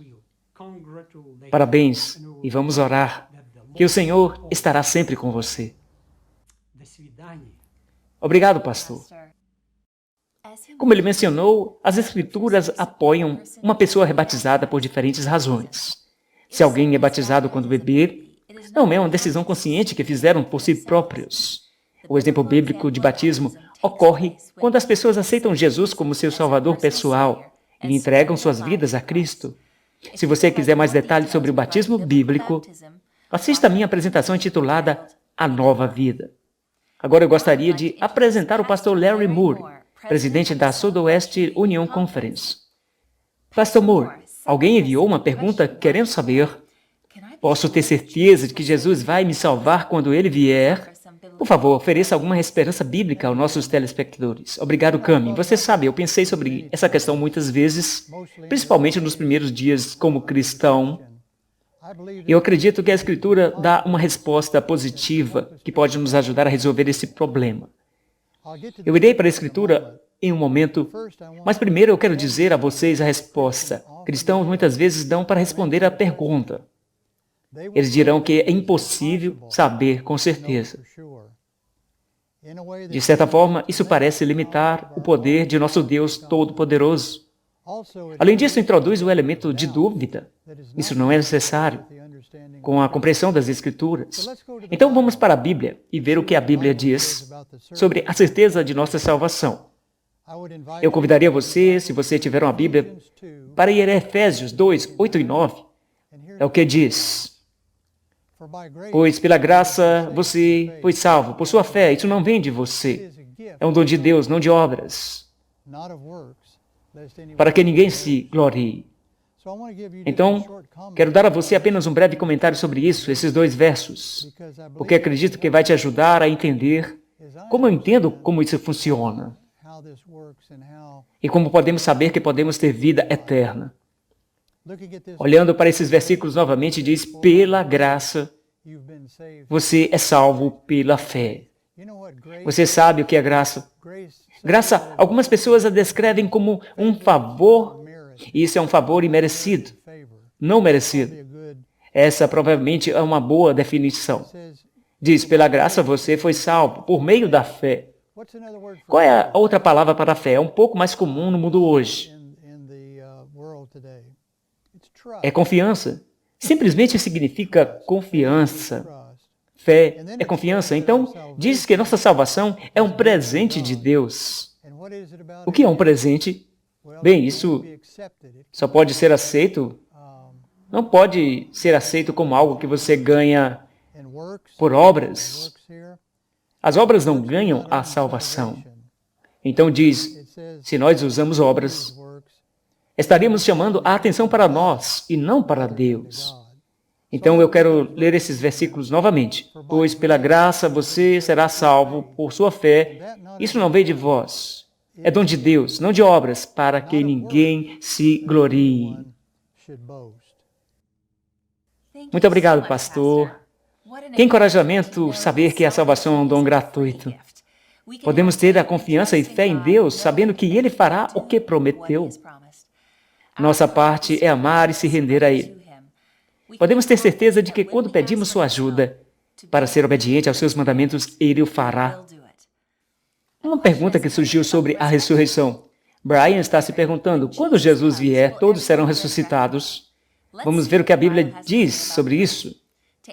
Parabéns e vamos orar, que o Senhor estará sempre com você. Obrigado, pastor. Como ele mencionou, as Escrituras apoiam uma pessoa rebatizada por diferentes razões. Se alguém é batizado quando bebê, não é uma decisão consciente que fizeram por si próprios. O exemplo bíblico de batismo ocorre quando as pessoas aceitam Jesus como seu salvador pessoal e entregam suas vidas a Cristo. Se você quiser mais detalhes sobre o batismo bíblico, assista a minha apresentação intitulada A Nova Vida. Agora eu gostaria de apresentar o pastor Larry Moore, presidente da Sudoeste Union Conference. Pastor Moore, alguém enviou uma pergunta querendo saber: posso ter certeza de que Jesus vai me salvar quando ele vier? Por favor, ofereça alguma esperança bíblica aos nossos telespectadores. Obrigado, Cami. Você sabe, eu pensei sobre essa questão muitas vezes, principalmente nos primeiros dias como cristão. Eu acredito que a Escritura dá uma resposta positiva que pode nos ajudar a resolver esse problema. Eu irei para a Escritura em um momento, mas primeiro eu quero dizer a vocês a resposta. Cristãos muitas vezes dão para responder à pergunta. Eles dirão que é impossível saber com certeza. De certa forma, isso parece limitar o poder de nosso Deus Todo-Poderoso. Além disso, introduz o elemento de dúvida. Isso não é necessário com a compreensão das Escrituras. Então vamos para a Bíblia e ver o que a Bíblia diz sobre a certeza de nossa salvação. Eu convidaria você, se você tiver uma Bíblia, para ir a Efésios 2, 8 e 9. É o que diz: pois pela graça você foi salvo, por sua fé. Isso não vem de você. É um dom de Deus, não de obras, para que ninguém se glorie. Então, quero dar a você apenas um breve comentário sobre isso, esses dois versos, porque acredito que vai te ajudar a entender como eu entendo como isso funciona e como podemos saber que podemos ter vida eterna. Olhando para esses versículos novamente, diz: pela graça você é salvo pela fé. Você sabe o que é graça? Graça, algumas pessoas a descrevem como um favor, e isso é um favor imerecido, não merecido. Essa provavelmente é uma boa definição. Diz: pela graça você foi salvo, por meio da fé. Qual é a outra palavra para a fé? É um pouco mais comum no mundo hoje. É confiança. Simplesmente significa confiança. Fé é confiança. Então, diz que nossa salvação é um presente de Deus. O que é um presente? Bem, isso só pode ser aceito, não pode ser aceito como algo que você ganha por obras. As obras não ganham a salvação. Então diz, se nós usamos obras, estaríamos chamando a atenção para nós e não para Deus. Então eu quero ler esses versículos novamente. Pois pela graça você será salvo por sua fé. Isso não veio de vós. É dom de Deus, não de obras, para que ninguém se glorie. Muito obrigado, pastor. Que encorajamento saber que a salvação é um dom gratuito. Podemos ter a confiança e fé em Deus, sabendo que Ele fará o que prometeu. Nossa parte é amar e se render a Ele. Podemos ter certeza de que quando pedimos sua ajuda para ser obediente aos seus mandamentos, Ele o fará. Uma pergunta que surgiu sobre a ressurreição. Brian está se perguntando, quando Jesus vier, todos serão ressuscitados? Vamos ver o que a Bíblia diz sobre isso.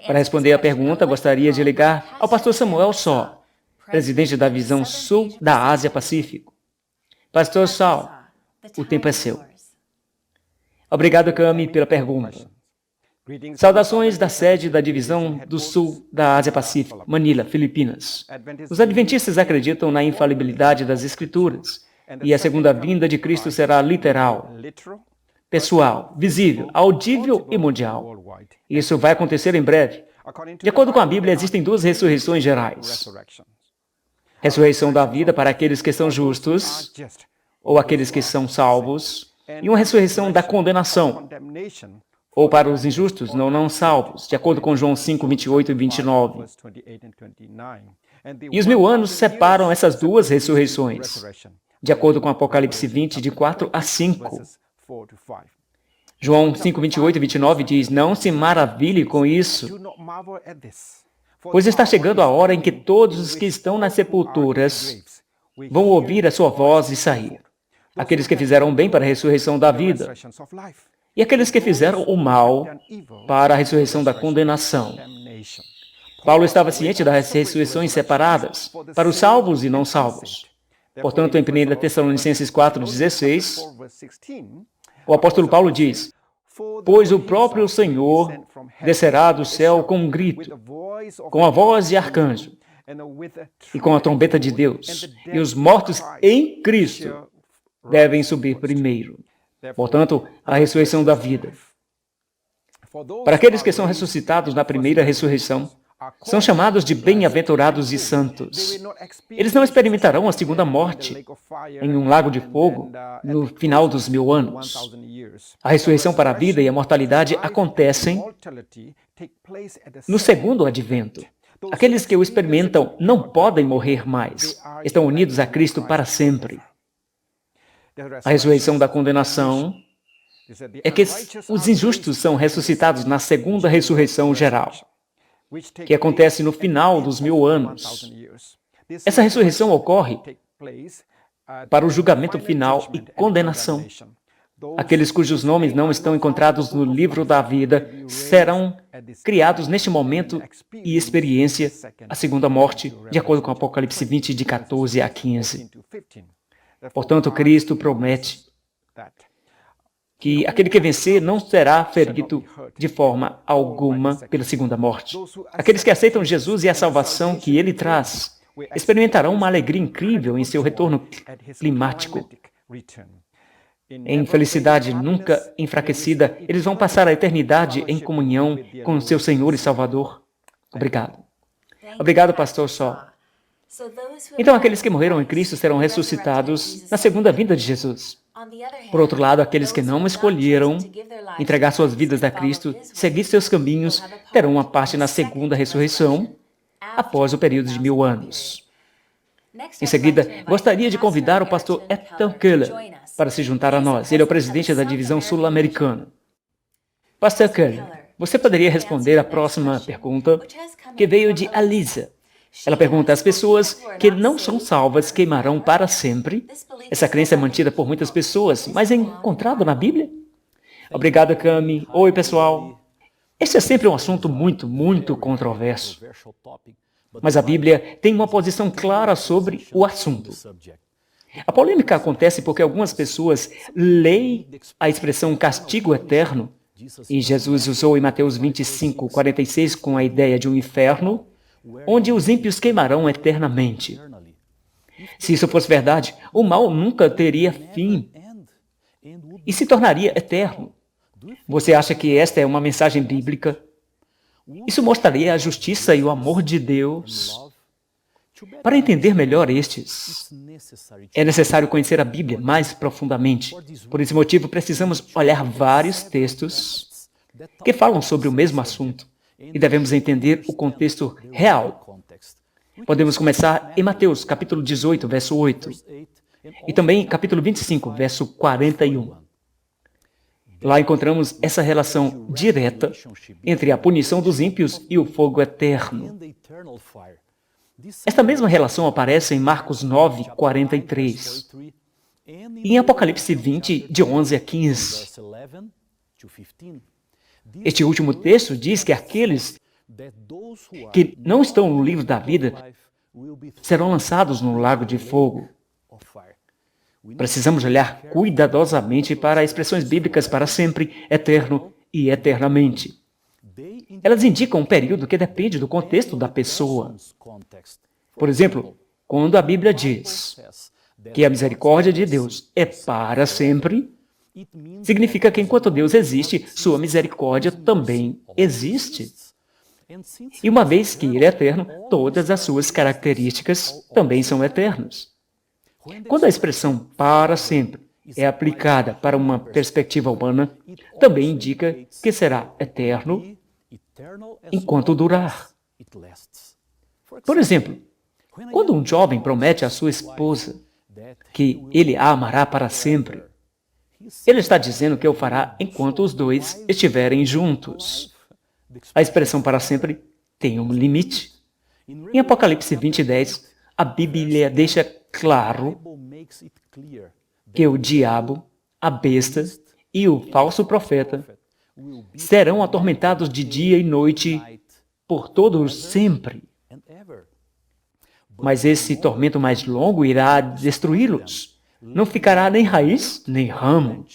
Para responder a pergunta, gostaria de ligar ao pastor Samuel Só, presidente da Visão Sul da Ásia-Pacífico. Pastor Saul, o tempo é seu. Obrigado, Cami, pela pergunta. Saudações da sede da Divisão do Sul da Ásia-Pacífico, Manila, Filipinas. Os adventistas acreditam na infalibilidade das Escrituras e a segunda vinda de Cristo será literal, pessoal, visível, audível e mundial. Isso vai acontecer em breve. De acordo com a Bíblia, existem duas ressurreições gerais. Ressurreição da vida para aqueles que são justos, ou aqueles que são salvos, e uma ressurreição da condenação, ou para os injustos, não salvos, de acordo com João 5, 28 e 29. E os 1000 anos separam essas duas ressurreições, de acordo com Apocalipse 20, de 4 a 5. João 5, 28 e 29 diz, não se maravilhe com isso, pois está chegando a hora em que todos os que estão nas sepulturas vão ouvir a sua voz e sair. Aqueles que fizeram bem para a ressurreição da vida, e aqueles que fizeram o mal para a ressurreição da condenação. Paulo estava ciente das ressurreições separadas, para os salvos e não salvos. Portanto, em 1 Tessalonicenses 4,16, o apóstolo Paulo diz, pois o próprio Senhor descerá do céu com um grito, com a voz de arcanjo, e com a trombeta de Deus, e os mortos em Cristo devem subir primeiro. Portanto, a ressurreição da vida. Para aqueles que são ressuscitados na primeira ressurreição, são chamados de bem-aventurados e santos. Eles não experimentarão a segunda morte em um lago de fogo no final dos 1000 anos. A ressurreição para a vida e a mortalidade acontecem no segundo advento. Aqueles que o experimentam não podem morrer mais. Estão unidos a Cristo para sempre. A ressurreição da condenação é que os injustos são ressuscitados na segunda ressurreição geral, que acontece no final dos 1000 anos. Essa ressurreição ocorre para o julgamento final e condenação. Aqueles cujos nomes não estão encontrados no livro da vida serão criados neste momento e experiência a segunda morte, de acordo com Apocalipse 20, de 14 a 15. Portanto, Cristo promete que aquele que vencer não será ferido de forma alguma pela segunda morte. Aqueles que aceitam Jesus e a salvação que ele traz experimentarão uma alegria incrível em seu retorno climático. Em felicidade nunca enfraquecida, eles vão passar a eternidade em comunhão com seu Senhor e Salvador. Obrigado. Obrigado, pastor Saul. Então, aqueles que morreram em Cristo serão ressuscitados na segunda vinda de Jesus. Por outro lado, aqueles que não escolheram entregar suas vidas a Cristo, seguir seus caminhos, terão uma parte na segunda ressurreição, após o período de 1000 anos. Em seguida, gostaria de convidar o pastor Ethan Keller para se juntar a nós. Ele é o presidente da Divisão Sul-Americana. Pastor Keller, você poderia responder a próxima pergunta, que veio de Alisa. Ela pergunta, as pessoas que não são salvas queimarão para sempre? Essa crença é mantida por muitas pessoas, mas é encontrado na Bíblia? Obrigado, Cami. Oi, pessoal. Este é sempre um assunto muito controverso. Mas a Bíblia tem uma posição clara sobre o assunto. A polêmica acontece porque algumas pessoas leem a expressão castigo eterno, e Jesus usou em Mateus 25, 46 com a ideia de um inferno, onde os ímpios queimarão eternamente. Se isso fosse verdade, o mal nunca teria fim e se tornaria eterno. Você acha que esta é uma mensagem bíblica? Isso mostraria a justiça e o amor de Deus. Para entender melhor estes, é necessário conhecer a Bíblia mais profundamente. Por esse motivo, precisamos olhar vários textos que falam sobre o mesmo assunto. E devemos entender o contexto real. Podemos começar em Mateus, capítulo 18, verso 8. E também capítulo 25, verso 41. Lá encontramos essa relação direta entre a punição dos ímpios e o fogo eterno. Esta mesma relação aparece em Marcos 9, 43. E em Apocalipse 20, de 11 a 15. Este último texto diz que aqueles que não estão no livro da vida serão lançados no lago de fogo. Precisamos olhar cuidadosamente para expressões bíblicas para sempre, eterno e eternamente. Elas indicam um período que depende do contexto da pessoa. Por exemplo, quando a Bíblia diz que a misericórdia de Deus é para sempre, significa que enquanto Deus existe, sua misericórdia também existe. E uma vez que Ele é eterno, todas as suas características também são eternas. Quando a expressão para sempre é aplicada para uma perspectiva humana, também indica que será eterno enquanto durar. Por exemplo, quando um jovem promete à sua esposa que ele a amará para sempre, ele está dizendo que o fará enquanto os dois estiverem juntos. A expressão para sempre tem um limite. Em Apocalipse 20:10, a Bíblia deixa claro que o diabo, a besta e o falso profeta serão atormentados de dia e noite por todo sempre. Mas esse tormento mais longo irá destruí-los. Não ficará nem raiz, nem ramo.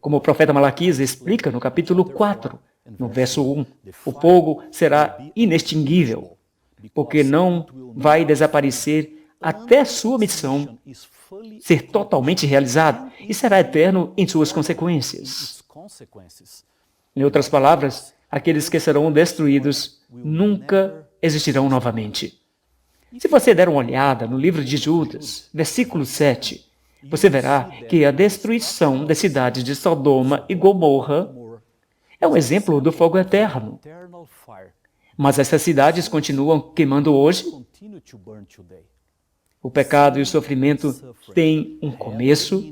Como o profeta Malaquias explica no capítulo 4, no verso 1, o fogo será inextinguível, porque não vai desaparecer até sua missão ser totalmente realizada e será eterno em suas consequências. Em outras palavras, aqueles que serão destruídos nunca existirão novamente. Se você der uma olhada no livro de Judas, versículo 7, você verá que a destruição das cidades de Sodoma e Gomorra é um exemplo do fogo eterno. Mas essas cidades continuam queimando hoje. O pecado e o sofrimento têm um começo,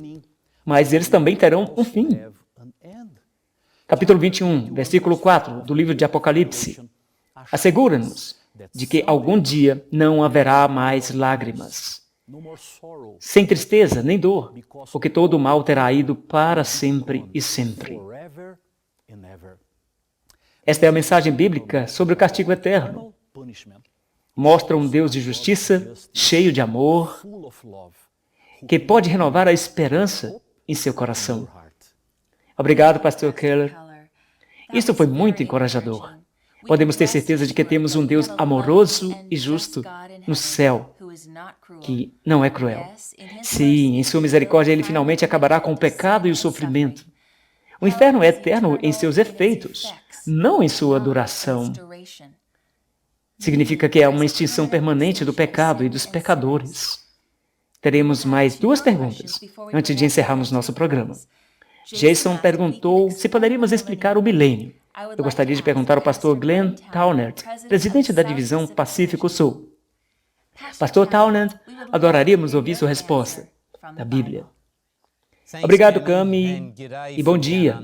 mas eles também terão um fim. Capítulo 21, versículo 4 do livro de Apocalipse assegura-nos de que algum dia não haverá mais lágrimas, sem tristeza nem dor, porque todo o mal terá ido para sempre e sempre. Esta é a mensagem bíblica sobre o castigo eterno. Mostra um Deus de justiça, cheio de amor, que pode renovar a esperança em seu coração. Obrigado, Pastor Keller. Isso foi muito encorajador. Podemos ter certeza de que temos um Deus amoroso e justo no céu, que não é cruel. Sim, em sua misericórdia Ele finalmente acabará com o pecado e o sofrimento. O inferno é eterno em seus efeitos, não em sua duração. Significa que é uma extinção permanente do pecado e dos pecadores. Teremos mais duas perguntas antes de encerrarmos nosso programa. Jason perguntou se poderíamos explicar o milênio. Eu gostaria de perguntar ao pastor Glenn Townend, presidente da divisão Pacífico Sul. Pastor Townend, adoraríamos ouvir sua resposta da Bíblia. Obrigado, Cami, e bom dia.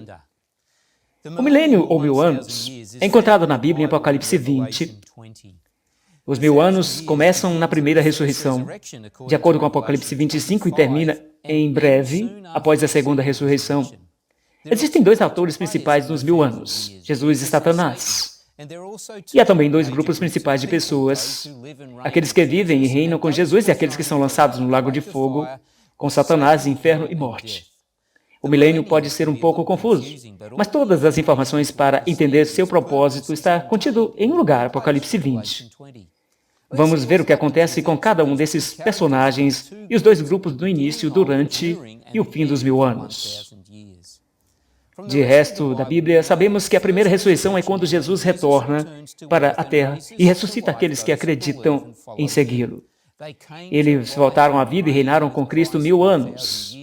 O milênio, ou 1000 anos, é encontrado na Bíblia em Apocalipse 20. Os 1000 anos começam na primeira ressurreição, de acordo com Apocalipse 25, e termina em breve, após a segunda ressurreição. Existem dois autores principais nos 1000 anos, Jesus e Satanás. E há também dois grupos principais de pessoas, aqueles que vivem e reinam com Jesus e aqueles que são lançados no lago de fogo, com Satanás, inferno e morte. O milênio pode ser um pouco confuso, mas todas as informações para entender seu propósito está contido em um lugar, Apocalipse 20. Vamos ver o que acontece com cada um desses personagens e os dois grupos do início, durante e o fim dos 1000 anos. De resto da Bíblia, sabemos que a primeira ressurreição é quando Jesus retorna para a terra e ressuscita aqueles que acreditam em segui-lo. Eles voltaram à vida e reinaram com Cristo 1000 anos.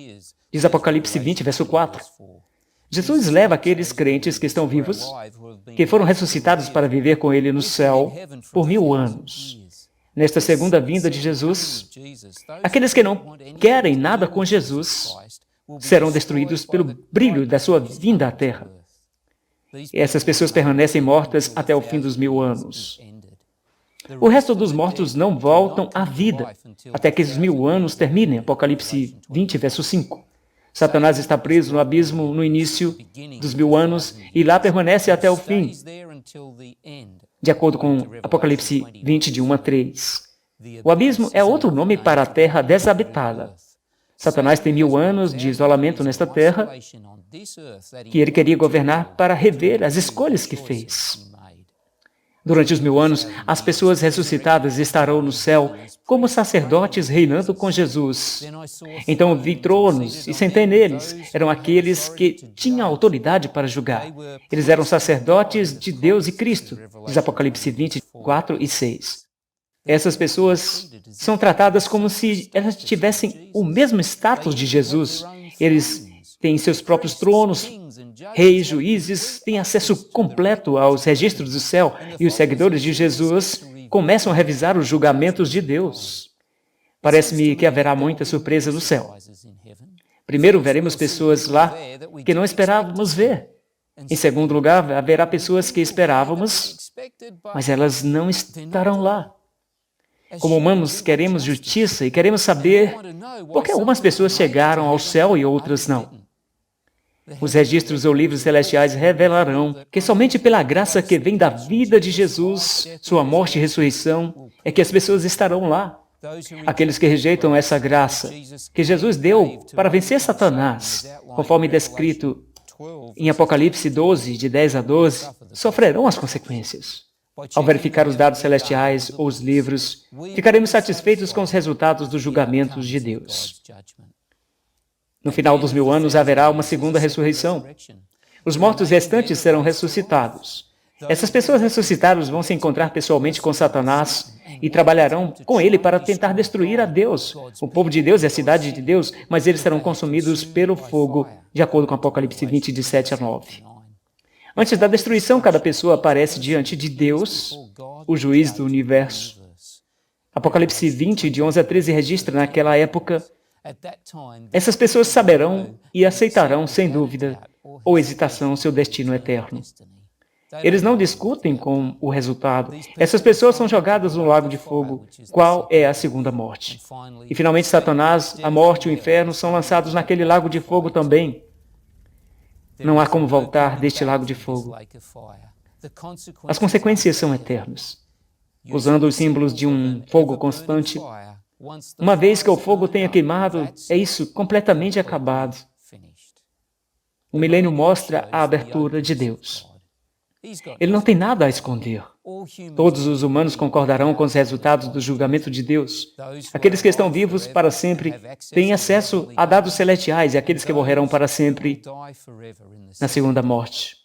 Diz Apocalipse 20, verso 4. Jesus leva aqueles crentes que estão vivos, que foram ressuscitados para viver com Ele no céu por 1000 anos. Nesta segunda vinda de Jesus, aqueles que não querem nada com Jesus serão destruídos pelo brilho da sua vinda à terra. E essas pessoas permanecem mortas até o fim dos 1000 anos. O resto dos mortos não voltam à vida até que os 1000 anos terminem. Apocalipse 20, verso 5. Satanás está preso no abismo no início dos 1000 anos e lá permanece até o fim, de acordo com Apocalipse 20, de 1 a 3. O abismo é outro nome para a terra desabitada. Satanás tem 1000 anos de isolamento nesta terra, que ele queria governar para rever as escolhas que fez. Durante os 1000 anos, as pessoas ressuscitadas estarão no céu como sacerdotes reinando com Jesus. Então vi tronos e sentei neles. Eram aqueles que tinham autoridade para julgar. Eles eram sacerdotes de Deus e Cristo, diz Apocalipse 24 e 6. Essas pessoas são tratadas como se elas tivessem o mesmo status de Jesus. Eles têm seus próprios tronos, reis, juízes, têm acesso completo aos registros do céu, e os seguidores de Jesus começam a revisar os julgamentos de Deus. Parece-me que haverá muita surpresa no céu. Primeiro, veremos pessoas lá que não esperávamos ver. Em segundo lugar, haverá pessoas que esperávamos, mas elas não estarão lá. Como humanos, queremos justiça e queremos saber por que algumas pessoas chegaram ao céu e outras não. Os registros ou livros celestiais revelarão que somente pela graça que vem da vida de Jesus, sua morte e ressurreição, é que as pessoas estarão lá. Aqueles que rejeitam essa graça que Jesus deu para vencer Satanás, conforme descrito em Apocalipse 12, de 10 a 12, sofrerão as consequências. Ao verificar os dados celestiais ou os livros, ficaremos satisfeitos com os resultados dos julgamentos de Deus. No final dos 1000 anos haverá uma segunda ressurreição. Os mortos restantes serão ressuscitados. Essas pessoas ressuscitadas vão se encontrar pessoalmente com Satanás e trabalharão com ele para tentar destruir a Deus, o povo de Deus e a cidade de Deus, mas eles serão consumidos pelo fogo, de acordo com Apocalipse 20, de 7 a 9. Antes da destruição, cada pessoa aparece diante de Deus, o juiz do universo. Apocalipse 20, de 11 a 13, registra naquela época. Essas pessoas saberão e aceitarão, sem dúvida ou hesitação, seu destino eterno. Eles não discutem com o resultado. Essas pessoas são jogadas no lago de fogo, qual é a segunda morte. E finalmente Satanás, a morte e o inferno são lançados naquele lago de fogo também. Não há como voltar deste lago de fogo. As consequências são eternas. Usando os símbolos de um fogo constante, uma vez que o fogo tenha queimado, é isso completamente acabado. O milênio mostra a abertura de Deus. Ele não tem nada a esconder. Todos os humanos concordarão com os resultados do julgamento de Deus. Aqueles que estão vivos para sempre têm acesso a dados celestiais, e aqueles que morrerão para sempre na segunda morte.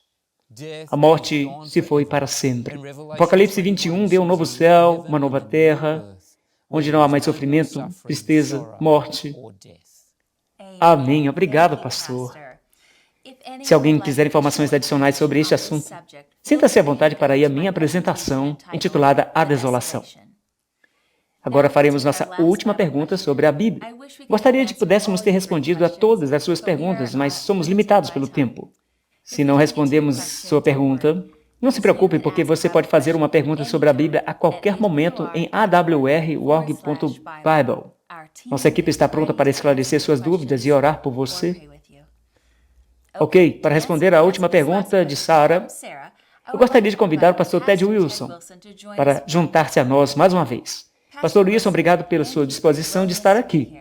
A morte se foi para sempre. Apocalipse 21 vê um novo céu, uma nova terra, onde não há mais sofrimento, tristeza, morte. Amém. Obrigado, pastor. Se alguém quiser informações adicionais sobre este assunto, sinta-se à vontade para ir à minha apresentação, intitulada A Desolação. Agora faremos nossa última pergunta sobre a Bíblia. Gostaria de que pudéssemos ter respondido a todas as suas perguntas, mas somos limitados pelo tempo. Se não respondemos sua pergunta, não se preocupe, porque você pode fazer uma pergunta sobre a Bíblia a qualquer momento em awr.org.bible. Nossa equipe está pronta para esclarecer suas dúvidas e orar por você. Ok, para responder à última pergunta de Sarah, eu gostaria de convidar o pastor Ted Wilson para juntar-se a nós mais uma vez. Pastor Wilson, obrigado pela sua disposição de estar aqui.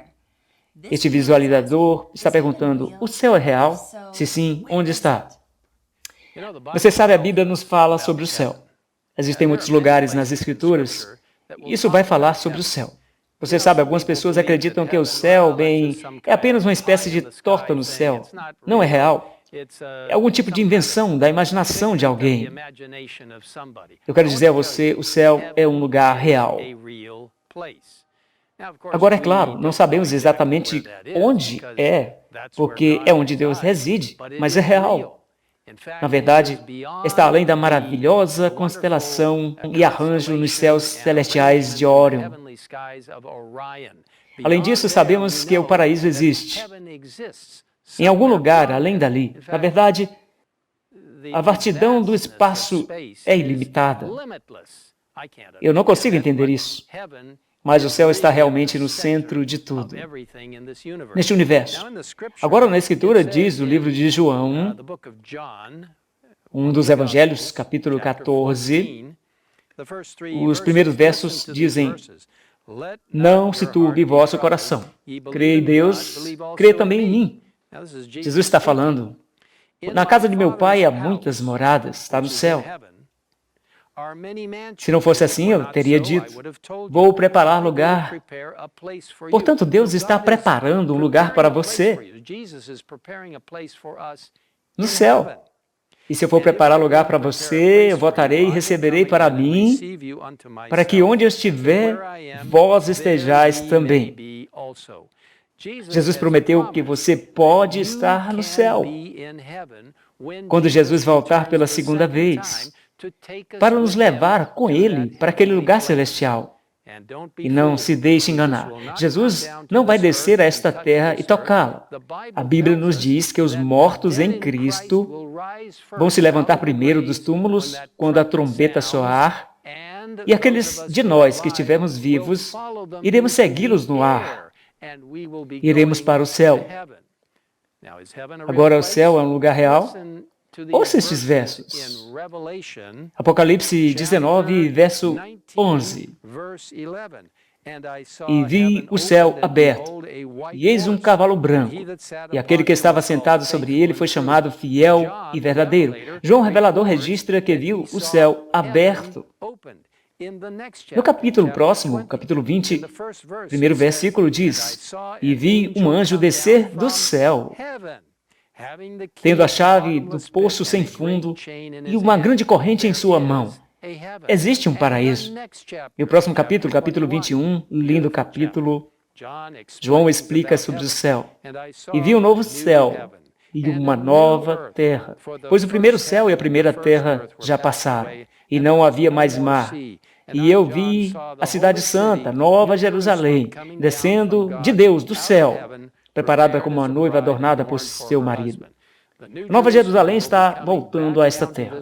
Este visualizador está perguntando, o céu é real? Se sim, onde está? Você sabe, a Bíblia nos fala sobre o céu. Existem muitos lugares nas Escrituras, e isso vai falar sobre o céu. Você sabe, algumas pessoas acreditam que o céu, é apenas uma espécie de torta no céu. Não é real. É algum tipo de invenção da imaginação de alguém. Eu quero dizer a você, o céu é um lugar real. Agora, é claro, não sabemos exatamente onde é, porque é onde Deus reside, mas é real. Na verdade, está além da maravilhosa constelação e arranjo nos céus celestiais de Órion. Além disso, sabemos que o paraíso existe. Em algum lugar além dali. Na verdade, a vastidão do espaço é ilimitada. Eu não consigo entender isso. Mas o céu está realmente no centro de tudo, neste universo. Agora, na Escritura, diz o livro de João, um dos Evangelhos, capítulo 14, os primeiros versos dizem, Não se turbe vosso coração. Crê em Deus, crê também em mim. Jesus está falando, na casa de meu pai há muitas moradas, está no céu. Se não fosse assim, eu teria dito, vou preparar lugar. Portanto, Deus está preparando um lugar para você no céu. E se eu for preparar lugar para você, eu voltarei e receberei para mim, para que onde eu estiver, vós estejais também. Jesus prometeu que você pode estar no céu quando Jesus voltar pela segunda vez, para nos levar com Ele para aquele lugar celestial. E não se deixe enganar. Jesus não vai descer a esta terra e tocá-la. A Bíblia nos diz que os mortos em Cristo vão se levantar primeiro dos túmulos quando a trombeta soar, e aqueles de nós que estivermos vivos, iremos segui-los no ar. Iremos para o céu. Agora, o céu é um lugar real? Ouça estes versos. Apocalipse 19, verso 11. E vi o céu aberto, e eis um cavalo branco, e aquele que estava sentado sobre ele foi chamado Fiel e Verdadeiro. João Revelador registra que viu o céu aberto. No capítulo próximo, capítulo 20, primeiro versículo diz, e vi um anjo descer do céu, tendo a chave do poço sem fundo e uma grande corrente em sua mão. Existe um paraíso. E o próximo capítulo, capítulo 21, lindo capítulo, João explica sobre o céu. E vi um novo céu e uma nova terra, pois o primeiro céu e a primeira terra já passaram, e não havia mais mar. E eu vi a cidade santa, Nova Jerusalém, descendo de Deus, do céu, preparada como uma noiva adornada por seu marido. Nova Jerusalém está voltando a esta terra.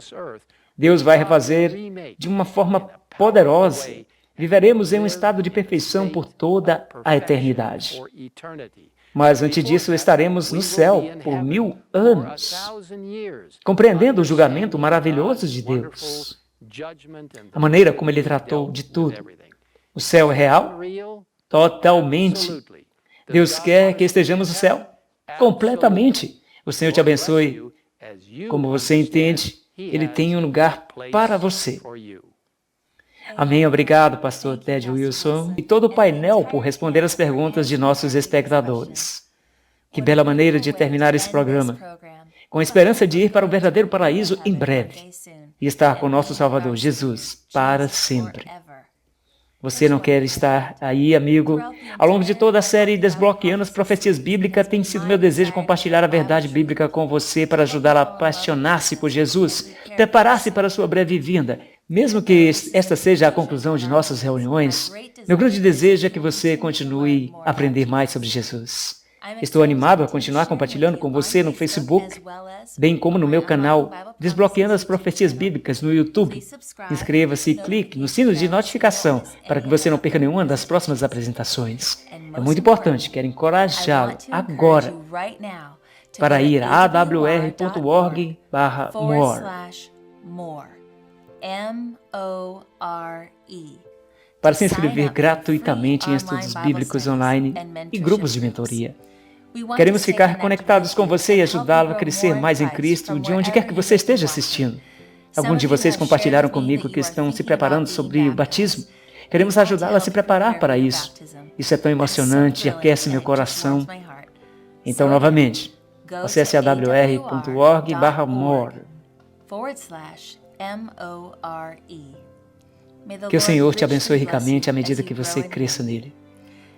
Deus vai refazer de uma forma poderosa. Viveremos em um estado de perfeição por toda a eternidade. Mas antes disso, estaremos no céu por 1000 anos, compreendendo o julgamento maravilhoso de Deus, a maneira como Ele tratou de tudo. O céu é real? Totalmente. Deus quer que estejamos no céu? Completamente. O Senhor te abençoe. Como você entende, Ele tem um lugar para você. Amém. Obrigado, pastor Ted Wilson e todo o painel por responder as perguntas de nossos espectadores. Que bela maneira de terminar esse programa, com a esperança de ir para o verdadeiro paraíso em breve e estar com nosso Salvador Jesus para sempre. Você não quer estar aí, amigo? Ao longo de toda a série Desbloqueando as Profecias Bíblicas, tem sido meu desejo compartilhar a verdade bíblica com você para ajudá-la a apaixonar-se por Jesus, preparar-se para a sua breve vinda. Mesmo que esta seja a conclusão de nossas reuniões, meu grande desejo é que você continue a aprender mais sobre Jesus. Estou animado a continuar compartilhando com você no Facebook, bem como no meu canal Desbloqueando as Profecias Bíblicas no YouTube. Inscreva-se e clique no sino de notificação para que você não perca nenhuma das próximas apresentações. É muito importante, quero encorajá-lo agora para ir a awr.org/more. Para se inscrever gratuitamente em estudos bíblicos online e grupos de mentoria. Queremos ficar conectados com você e ajudá-lo a crescer mais em Cristo, de onde quer que você esteja assistindo. Alguns de vocês compartilharam comigo que estão se preparando sobre o batismo. Queremos ajudá-lo a se preparar para isso. Isso é tão emocionante e aquece meu coração. Então, novamente, acesse awr.org/more. Que o Senhor te abençoe ricamente à medida que você cresça nele.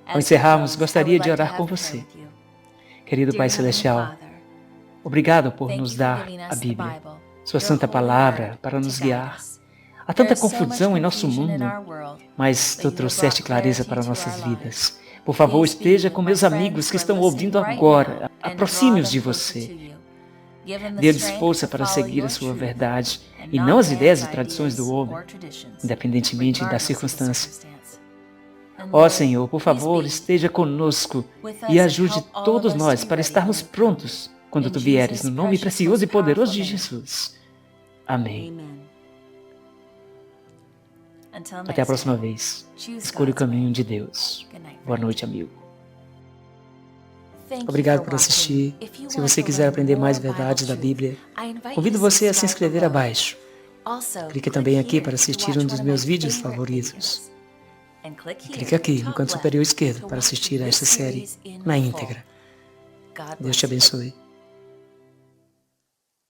Ao encerrarmos, gostaria de orar com você. Querido Pai Celestial, obrigado por nos dar a Bíblia, Sua Santa Palavra, para nos guiar. Há tanta confusão em nosso mundo, mas Tu trouxeste clareza para nossas vidas. Por favor, esteja com meus amigos que estão ouvindo agora. Aproxime-os de você. Dê-lhes força para seguir a Sua verdade e não as ideias e tradições do homem, independentemente das circunstâncias. Ó Senhor, por favor, esteja conosco e ajude todos nós para estarmos prontos quando Tu vieres, no nome precioso e poderoso de Jesus. Amém. Até a próxima vez. Escolha o caminho de Deus. Boa noite, amigo. Obrigado por assistir. Se você quiser aprender mais verdades da Bíblia, convido você a se inscrever abaixo. Clique também aqui para assistir um dos meus vídeos favoritos. E clique aqui no canto superior esquerdo para assistir a esta série na íntegra. Deus te abençoe.